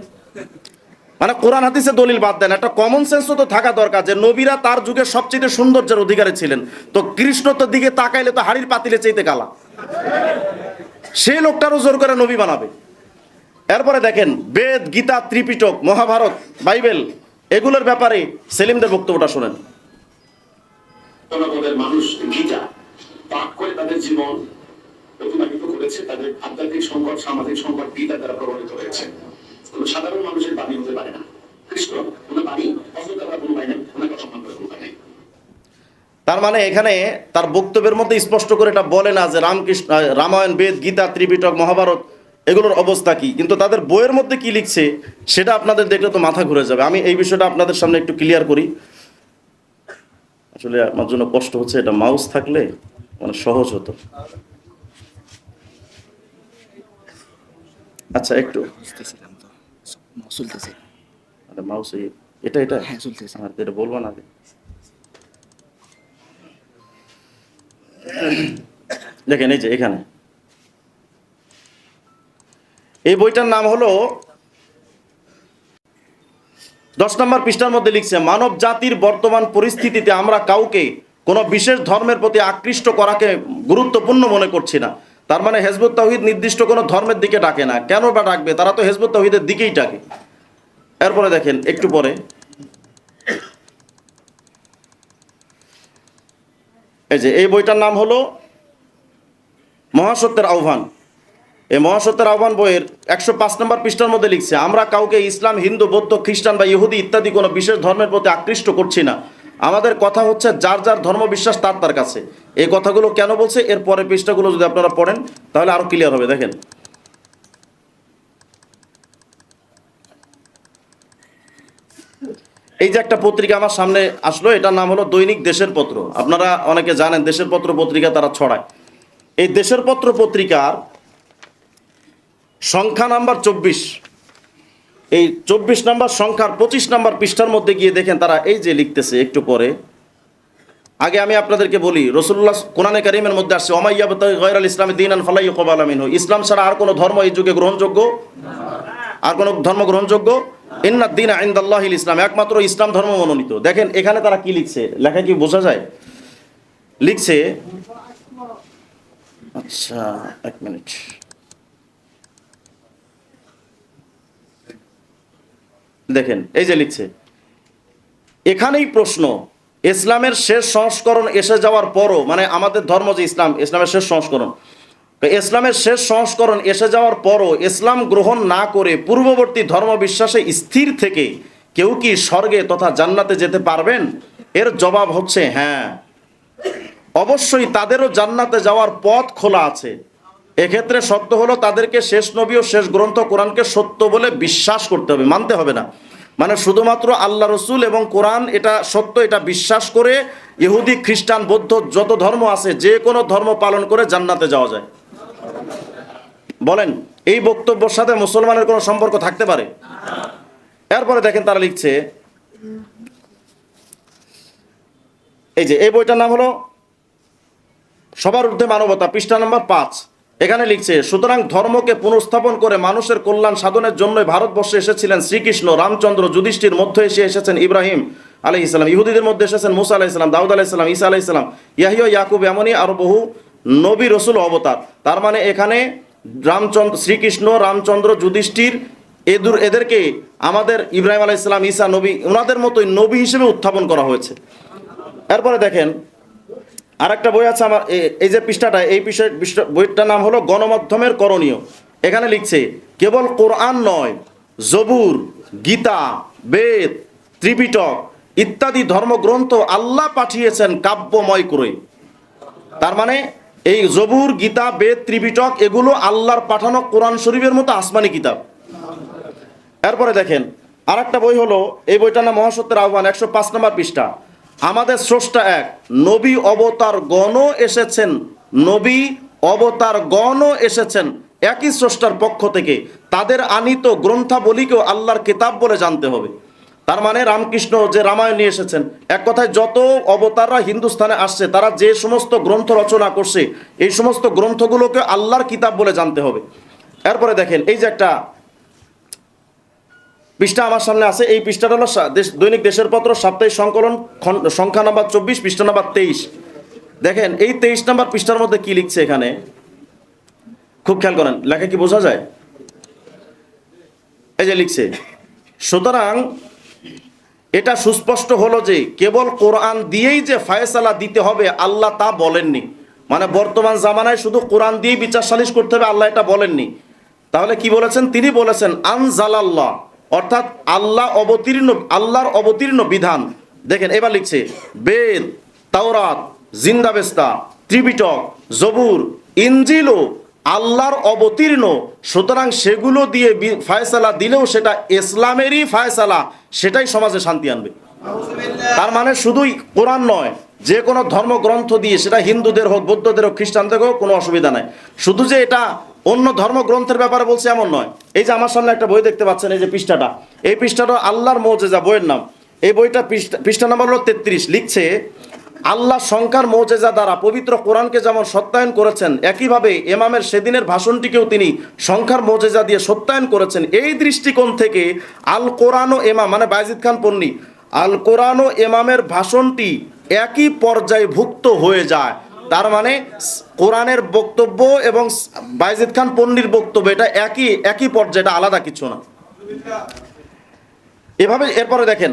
মানে কোরআন হাদিসে দলিল বাদ দেন, একটা কমন সেন্সও তো থাকা দরকার যে নবীরা তার যুগের সবচেয়ে সৌন্দর্যের অধিকারী ছিলেন। তো কৃষ্ণ তো দিকে তাকাইলে তো হাড়ির পাতিলে চাইতে কালা, সেই লোকটারও জোর করে নবী বানাবে। এরপরে দেখেন বেদ, গীতা, ত্রিপিটক, মহাভারত, বাইবেল এগুলোর ব্যাপারে সেলিমদের বক্তব্যটা শোনেন। জনগণের মানুষ গীতা পাঠ করে তাদের জীবন অতিবাহিত করেছে, তাদের আধ্যাত্মিক সংকট, সামাজিক সংকট গীতা দ্বারা প্রভাবিত হয়েছে। কোনো সাধারণ মানুষের বাণী হতে পারে না। কৃষ্ণ ওনার বাণী অসুবিধা করার কোনো উপায় নেই, ওনাকে অসম্মান করার কোনো উপায় নেই। তার মানে এখানে তার বক্তব্যের মধ্যে স্পষ্ট করে এটা বলে না যে রামকৃষ্ণ, রামায়ণ, বেদ, গীতা, ত্রিপিটক, মহাভারত এগুলোর অবস্থা কি, কিন্তু তাদের বইয়ের মধ্যে কি লিখছে সেটা আপনাদের দেখলে তো মাথা ঘুরে যাবে। আমি এই বিষয়টা আপনাদের সামনে একটু ক্লিয়ার করি। আসলে আমার জন্য কষ্ট হচ্ছে, এটা মাউস থাকলে মানে সহজ হতো। আচ্ছা একটু বুঝতেছিলাম তো, চলতেছে। মাউস এটা এটা হ্যাঁ চলতেছে। আর এটা বলবো না। দেখেন এই যে এখানে এই বইটার নাম হলো 10 নম্বর পৃষ্ঠার মধ্যে লিখছে, মানব জাতির বর্তমান পরিস্থিতিতে আমরা কাউকে কোনো বিশেষ ধর্মের প্রতি আকৃষ্ট করাকে গুরুত্বপূর্ণ মনে করছি না। তার মানে হিজবুত তাওহীদ নির্দিষ্ট কোনো ধর্মের দিকে ডাকে না। কেন বা ডাকবে? তারা তো হিজবুত তাওহীদের দিকেই ডাকে। এরপরে দেখেন একটু পরে, এই যে এই বইটার নাম হলো মহাসত্যের আহ্বান। এই মহাসত্যের আহ্বান বইয়ের 105 নম্বর পৃষ্ঠার মধ্যে লিখছে, আমরা কাউকে ইসলাম, হিন্দু, বৌদ্ধ, খ্রিস্টান বা ইহুদি ইত্যাদি কোনো বিশেষ ধর্মের প্রতি আকৃষ্ট করছি না। আমাদের কথা হচ্ছে যার যার ধর্ম বিশ্বাস তার তার কাছে। এই কথাগুলো কেন বলছে এর পরের পৃষ্ঠাগুলো যদি আপনারা পড়েন তাহলে আরো ক্লিয়ার হবে। দেখেন এই যে একটা পত্রিকা আমার সামনে আসলো, এটার নাম হলো দৈনিক দেশের পত্র। আপনারা অনেকে জানেন দেশের পত্র পত্রিকা তারা ছড়ায়। এই দেশের পত্র পত্রিকার সংখ্যা নাম্বার 24, এই 24 নম্বর সংখ্যার 25 নম্বর পৃষ্ঠার মধ্যে গিয়ে দেখেন তারা এই যে লিখতেছে একটু পরে। আগে আমি আপনাদেরকে বলি, রাসূলুল্লাহ কোরআনে কারীমের মধ্যে আসছে, ওয়া ইয়াবতাগি গায়রাল ইসলামি দীনান ফালা ইউকবালা মিনহু, ইসলাম ছাড়া আর কোনো ধর্ম এই যুগে গ্রহণযোগ্য, আর কোনো ধর্ম গ্রহণযোগ্য, ইন্নাদ দীনা ইনদাল্লাহিল ইসলাম, একমাত্র ইসলাম ধর্ম মনোনীত। দেখেন এখানে তারা কি লিখছে, লেখা কি বোঝা যায়? লিখছে, আচ্ছা এক মিনিট, দেখেন এই যে লিখছে, এখানেই প্রশ্ন, ইসলামের শেষ সংস্করণ এসে যাওয়ার পরও, মানে আমাদের ধর্ম যে ইসলাম, ইসলামের শেষ সংস্করণ, তো ইসলামের শেষ সংস্করণ এসে যাওয়ার পরও ইসলাম গ্রহণ না করে পূর্ববর্তী ধর্ম বিশ্বাসে স্থির থেকে কেউ কি স্বর্গে তথা জান্নাতে যেতে পারবেন? এর জবাব হচ্ছে হ্যাঁ, অবশ্যই তাদেরও জান্নাতে যাওয়ার পথ খোলা আছে। এক্ষেত্রে শর্ত হলো তাদেরকে শেষ নবী ও শেষ গ্রন্থ কোরআনকে সত্য বলে বিশ্বাস করতে হবে, মানতে হবে না। মানে শুধুমাত্র আল্লাহ রসুল এবং কোরআন এটা সত্য, এটা বিশ্বাস করে ইহুদি খ্রিস্টান বৌদ্ধ যত ধর্ম আছে যে কোনো ধর্ম পালন করে জান্নাতে যাওয়া যায়। বলেন এই বক্তব্যের সাথে মুসলমানের কোনো সম্পর্ক থাকতে পারে? এরপরে দেখেন তারা লিখছে, এই যে এই বইটার নাম হলো সবার ঊর্ধ্বে মানবতা, পৃষ্ঠা নম্বর 5। এখানে লিখছে, সুতরাং ধর্মকে পুনঃস্থাপন করে মানুষের কল্যাণ সাধনের জন্য ভারতবর্ষে এসেছিলেন শ্রীকৃষ্ণ, রামচন্দ্র, যুধিষ্ঠির, মধ্য এশিয়া এসেছেন ইব্রাহিম আলাইহিস সালাম, ইহুদিদের মধ্যে এসেছেন মুসা আলাইহিস সালাম, দাউদ আলাইহিস সালাম, ঈসা আলাইহিস সালাম, ইয়াহিয়া, ইয়াকুব, এমনই আরো বহু নবী রসুল অবতার। তার মানে এখানে শ্রীকৃষ্ণ, রামচন্দ্র, যুধিষ্ঠির এদেরকে আমাদের ইব্রাহিম আলাইহিস সালাম, ঈসা নবী, ওনাদের মতোই নবী হিসেবে উত্থাপন করা হয়েছে। এরপরে দেখেন আরেকটা বই আছে আমার, এই যে পৃষ্ঠাটা, এই বইটার নাম হলো গণমাধ্যমের করণীয়। এখানে লিখছে, কেবল কোরআন নয়, জবুর, গীতা, বেদ, ত্রিপিটক ইত্যাদি ধর্মগ্রন্থ আল্লাহ পাঠিয়েছেন কাব্যময় করে। তার মানে এই জবুর, গীতা, বেদ, ত্রিপিটক এগুলো আল্লাহর পাঠানো কোরআন শরীফের মতো আসমানি কিতাব। এরপরে দেখেন আরেকটা বই হলো, এই বইটার নাম মহাসত্যের আহ্বান, 105 নম্বর পৃষ্ঠা। আমাদের স্রষ্টা এক, নবী অবতার গণও এসেছেন, নবী অবতার গণও এসেছেন একই স্রষ্টার পক্ষ থেকে, তাদের আনিত গ্রন্থাবলীকেও আল্লাহর কিতাব বলে জানতে হবে। তার মানে রামকৃষ্ণ যে রামায়ণ নিয়ে এসেছেন, এক কথায় যত অবতাররা হিন্দুস্থানে আসছে তারা যে সমস্ত গ্রন্থ রচনা করছে এই সমস্ত গ্রন্থগুলোকে আল্লাহর কিতাব বলে জানতে হবে। এরপরে দেখেন এই যে একটা পৃষ্ঠা আমার সামনে আছে, এই পৃষ্ঠাটা হলো দৈনিক দেশের পত্র সাপ্তাহিক সংকলন সংখ্যা নাম্বার 24, পৃষ্ঠা নাম্বার 23। দেখেন এই 23 নম্বর পৃষ্ঠার মধ্যে কি লিখছে, এখানে খুব খেয়াল করেন, লেখা কি বোঝা যায়? এই যে লিখছে, সুতরাং এটা সুস্পষ্ট হলো যে কেবল কোরআন দিয়েই যে ফায়সালা দিতে হবে আল্লাহ তা বলেননি। মানে বর্তমান জামানায় শুধু কোরআন দিয়েই বিচার সালিশ করতে হবে আল্লাহ এটা বলেননি। তাহলে কি বলেছেন? তিনি বলেছেন আনজালাল্লাহ, অর্থাৎ আল্লাহর অবতীর্ণ বিধান। দেখেন এবার লিখছে, বেদ, তাওরাত, জিন্দাবেস্তা, ত্রিপিটক, জবুর, ইনজিলও আল্লাহর অবতীর্ণ, সুতরাং সেগুলো দিয়ে ফায়সালা দিলেও সেটা ইসলামেরই ফায়সালা, সেটাই সমাজে শান্তি আনবে। তার মানে শুধুই কোরআন নয়, যে কোনো ধর্মগ্রন্থ দিয়ে, সেটা হিন্দুদের হোক, বৌদ্ধদের হোক, খ্রিস্টানদের হোক, কোনো অসুবিধা নাই। শুধু যে এটা অন্য ধর্মগ্রন্থের ব্যাপারে বলছে এমন নয়। এই যে আমার সামনে একটা বই দেখতে পাচ্ছেন, এই যে পৃষ্ঠাটা, এই পৃষ্ঠাটা আল্লাহর মৌজেজা বইয়ের নাম। এই বইটা পৃষ্ঠা নাম্বার হলো 33। লিখছে, আল্লাহ সংখ্যার মৌজেজা দ্বারা পবিত্র কোরআনকে যেমন সত্যায়ন করেছেন, একইভাবে ইমামের সেদিনের ভাষণটিকেও তিনি সংখ্যার মৌজেজা দিয়ে সত্যায়ন করেছেন। এই দৃষ্টিকোণ থেকে আল কোরআন ও ইমাম, মানে বায়েজিদ খান পন্নী, আল কোরআন ও ইমামের ভাষণটি একই পর্যায়ভুক্ত হয়ে যায়। তার মানে কোরআনের বক্তব্য এবং বায়েজিদ খান পন্নীর বক্তব্য এটা একই পর্যায়ে, এটা আলাদা কিছু না। এভাবে এরপরে দেখেন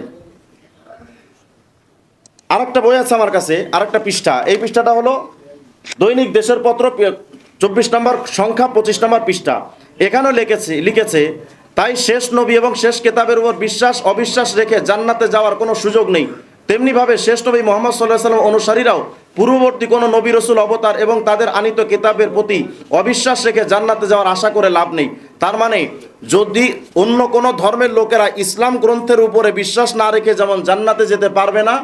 আরেকটা বই আছে আমার কাছে, আরেকটা পৃষ্ঠা। এই পৃষ্ঠাটা হলো দৈনিক দেশের পত্র 24 নম্বর সংখ্যা 25 নম্বর পৃষ্ঠা। এখানেও লিখেছে তাই শেষ নবী এবং শেষ কেতাবের উপর বিশ্বাস অবিশ্বাস রেখে জান্নাতে যাওয়ার কোনো সুযোগ নেই। তেমনিভাবে শেষ নবী মুহাম্মদ সাল্লাল্লাহু আলাইহি ওয়াসাল্লাম অনুসারীরাও পূর্ববর্তী কোনো নবী রসুল অবতার এবং তাদের আনিত কিতাবের প্রতি অবিশ্বাস রেখে জান্নাতে যাওয়ার আশা করে লাভ নেই। তার মানে যদি অন্য কোনো ধর্মের লোকেরা ইসলাম গ্রন্থের উপরে বিশ্বাস না রেখে যেমন জান্নাতে যেতে পারবে না,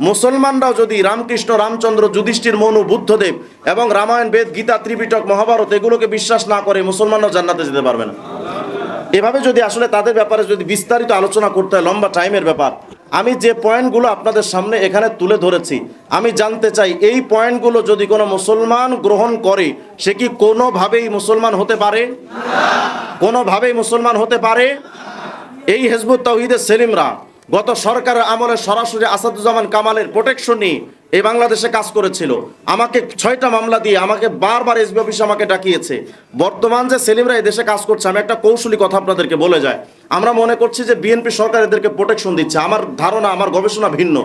মুসলমানরাও যদি রামকৃষ্ণ, রামচন্দ্র, যুধিষ্ঠির, মনু, বুদ্ধদেব এবং রামায়ণ, বেদ, গীতা, ত্রিপিটক, মহাভারত এগুলোকে বিশ্বাস না করে মুসলমানরাও জান্নাতে যেতে পারবে না। এভাবে যদি আসলে তাদের ব্যাপারে যদি বিস্তারিত আলোচনা করতে হয়, লম্বা টাইমের ব্যাপার, আমি যে পয়েন্টগুলো আপনাদের সামনে এখানে তুলে ধরেছি, আমি জানতে চাই এই পয়েন্টগুলো যদি কোনো মুসলমান গ্রহণ করে সে কি কোনোভাবেই মুসলমান হতে পারে? কোনোভাবেই মুসলমান হতে পারে? এই হিজবুত তাওহীদের সেলিমরা গত সরকারের আমলে সরাসরি আসাদুজ্জামান কামালের প্রোটেকশন নিয়ে এই বাংলাদেশে কাজ করেছিল, আমাকে 6টা মামলা দিয়ে আমাকে বারবার এসবি অফিসে আমাকে ডাকিয়েছে। বর্তমান যে সেলিমরা এই দেশে কাজ করছে, আমি একটা কৌশলী কথা আপনাদেরকে বলে যায়, আমরা মনে করছি যে বিএনপি সরকার এদেরকে প্রোটেকশন দিচ্ছে। আমার ধারণা, আমার গবেষণা ভিন্ন।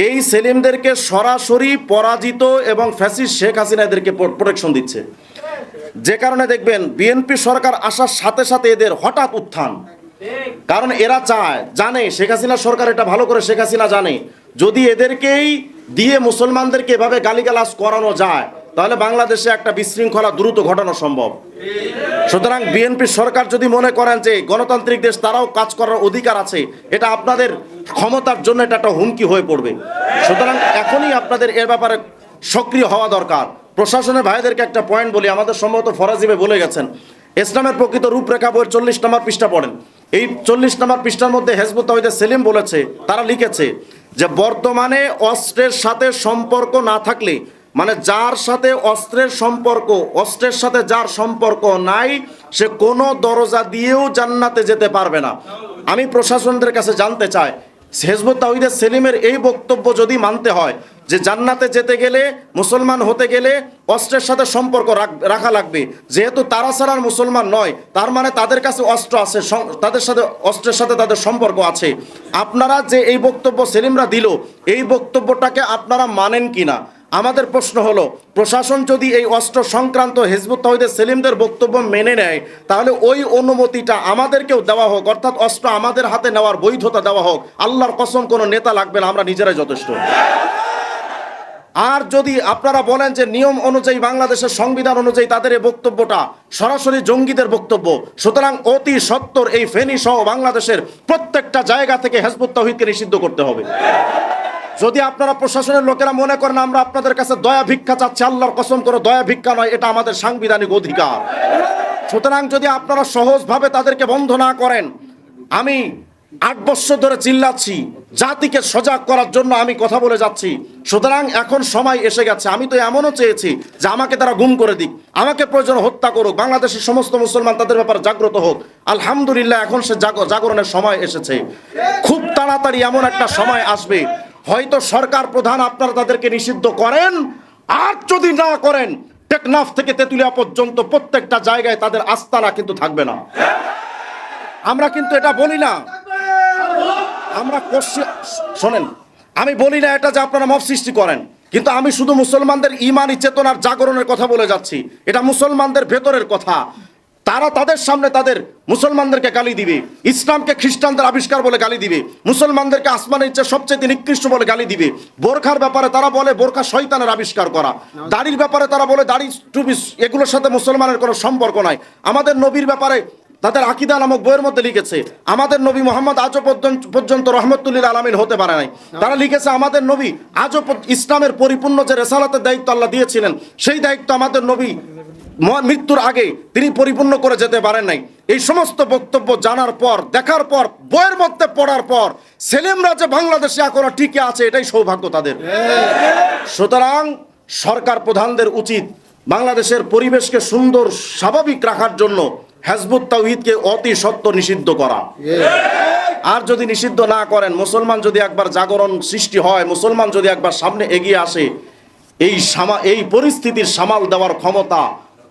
এই সেলিমদেরকে সরাসরি পরাজিত এবং ফ্যাসিস্ট শেখ হাসিনা এদেরকে প্রোটেকশন দিচ্ছে। যে কারণে দেখবেন বিএনপি সরকার আসার সাথে সাথে এদের হঠাৎ উত্থান, কারণ এরা জানে শেখ হাসিনা সরকার এটা ভালো করে শেখ হাসিনা জানে, যদি এদেরকেই দিয়ে মুসলমানদেরকে এভাবে গালিগালাজ করানো যায় তাহলে বাংলাদেশে একটা বিশৃঙ্খলা দ্রুত ঘটানো সম্ভব। সুতরাং বিএনপি সরকার যদি মনে করেন যে গণতান্ত্রিক দেশ, তারাও কাজ করার অধিকার আছে, এটা আপনাদের ক্ষমতার জন্য এটা একটা হুমকি হয়ে পড়বে। সুতরাং এখনই আপনাদের এর ব্যাপারে সক্রিয় হওয়া দরকার। প্রশাসনের ভাইদেরকে একটা পয়েন্ট বলি, আমাদের সম্ভবত ফরাজি ভাই বলে গেছেন, ইসলামের প্রকৃত রূপরেখা বইয়ের 40 নম্বর পৃষ্ঠা পড়েন। এই 40 নম্বর পৃষ্ঠার মধ্যে হেজবুত তাওহীদের সেলিম বলেছে, তারা লিখেছে যে বর্তমানে অস্ত্রের সাথে সম্পর্ক না থাকলে, মানে যার সাথে অস্ত্রের সম্পর্ক, অস্ত্রের সাথে যার সম্পর্ক নাই, সে কোনো দরজা দিয়েও জান্নাতে যেতে পারবে না। আমি প্রশাসনদের কাছে জানতে চাই, হেজবুত তাওহীদের সেলিমের এই বক্তব্য যদি মানতে হয় যে জান্নাতে যেতে গেলে, মুসলমান হতে গেলে অস্ত্রের সাথে সম্পর্ক রাখা লাগবে, যেহেতু তারা ছাড়া মুসলমান নয়, তার মানে তাদের কাছে অস্ত্র আছে, তাদের সাথে অস্ত্রের সাথে তাদের সম্পর্ক আছে। আপনারা যে এই বক্তব্য সেলিমরা দিল, এই বক্তব্যটাকে আপনারা মানেন কিনা? আমাদের প্রশ্ন হলো, প্রশাসন যদি এই অস্ত্র সংক্রান্ত হিজবুত তাওহীদের সেলিমদের বক্তব্য মেনে নেয়, তাহলে ওই অনুমতিটা আমাদেরকেও দেওয়া হোক, অর্থাৎ অস্ত্র আমাদের হাতে নেওয়ার বৈধতা দেওয়া হোক। আল্লাহর কসম কোনো নেতা লাগবে না, আমরা নিজেরাই যথেষ্ট। আর যদি আপনারা বলেন যে নিয়ম অনুযায়ী, বাংলাদেশের সংবিধান অনুযায়ী তাদের এই বক্তব্যটা সরাসরি জঙ্গিদের বক্তব্য, সুতরাং অতি সত্বর এই ফেনী সহ বাংলাদেশের প্রত্যেকটা জায়গা থেকে হিজবুত তাওহীদকে নিষিদ্ধ করতে হবে। যদি আপনারা প্রশাসনের লোকেরা মনে করেন আমরা আপনাদের কাছে দয়া ভিক্ষা চাচ্ছি, আল্লাহর কসম করে দয়া ভিক্ষা নয়, এটা আমাদের সাংবিধানিক অধিকার। সুতরাং যদি আপনারা সহজভাবে তাদেরকে বন্ধ না করেন, আমি 8 বছর ধরে চিল্লাচ্ছি, জাতিকে সজাগ করার জন্য আমি কথা বলে যাচ্ছি। সুতরাং এখন সময় এসে গেছে। আমি তো এমনও চেয়েছি যে আমাকে তারা গুম করে দিক, আমাকে প্রয়োজন হত্যা করুক, বাংলাদেশের সমস্ত মুসলমান তাদের ব্যাপারে জাগ্রত হোক। আলহামদুলিল্লাহ, এখন সে জাগরণের সময় এসেছে। খুব তাড়াতাড়ি এমন একটা সময় আসবে, হয়তো সরকার প্রধান আপনারা তাদেরকে নিষিদ্ধ করেন, আর যদি না করেন টেকনাফ থেকে তেতুলিয়া পর্যন্ত প্রত্যেকটা জায়গায় তাদের আস্তানা কিন্তু থাকবে না। আমরা কিন্তু এটা বলি না, আমরা শোনেন, আমি বলি না এটা যে আপনারা মব সৃষ্টি করেন, কিন্তু আমি শুধু মুসলমানদের ইমানি চেতনার জাগরণের কথা বলে যাচ্ছি। এটা মুসলমানদের ভেতরের কথা। তারা তাদের সামনে তাদের মুসলমানদেরকে গালি দিবে, ইসলামকে খ্রিস্টানদের আবিষ্কার বলে গালি দিবে, মুসলমানদেরকে আসমানের চেয়ে সবচেয়ে নিকৃষ্ট বলে গালি দিবে। বোরখার ব্যাপারে তারা বলে বোরখা শয়তানের আবিষ্কার করা, দাড়ির ব্যাপারে তারা বলে দাড়ি টুপি এগুলোর সাথে মুসলমানের কোনো সম্পর্ক নাই। আমাদের নবীর ব্যাপারে তাদের আকীদা নামক বইয়ের মধ্যে লিখেছে আমাদের নবী মোহাম্মদ আজও পর্যন্ত রহমতুল্লিল আলামিন হতে পারে নাই। তারা লিখেছে আমাদের নবী আজও ইসলামের পরিপূর্ণ যে রেসালাতের দায়িত্ব আল্লাহ দিয়েছিলেন, সেই দায়িত্ব আমাদের নবী মৃত্যুর আগে তিনি পরিপূর্ণ করে যেতে পারেন নাই। এই সমস্ত বক্তব্য জানার পর, দেখার পর, বইয়ের মধ্যে পড়ার পর সেলিমরা যে বাংলাদেশে এখনো টিকে আছে, এটাই সৌভাগ্য তাদের। সুতরাং সরকার প্রধানদের উচিত বাংলাদেশের পরিবেশকে সুন্দর স্বাভাবিক রাখার জন্য হিজবুত তাওহীদকে অতি সত্বর নিষিদ্ধ করা। আর যদি নিষিদ্ধ না করেন, মুসলমান যদি একবার জাগরণ সৃষ্টি হয়, মুসলমান যদি একবার সামনে এগিয়ে আসে, এই পরিস্থিতির সামাল দেওয়ার ক্ষমতা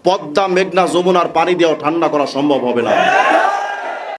পদ্মা, মেঘনা, যমুনার পানি দিয়েও ঠান্ডা করা সম্ভব হবে না।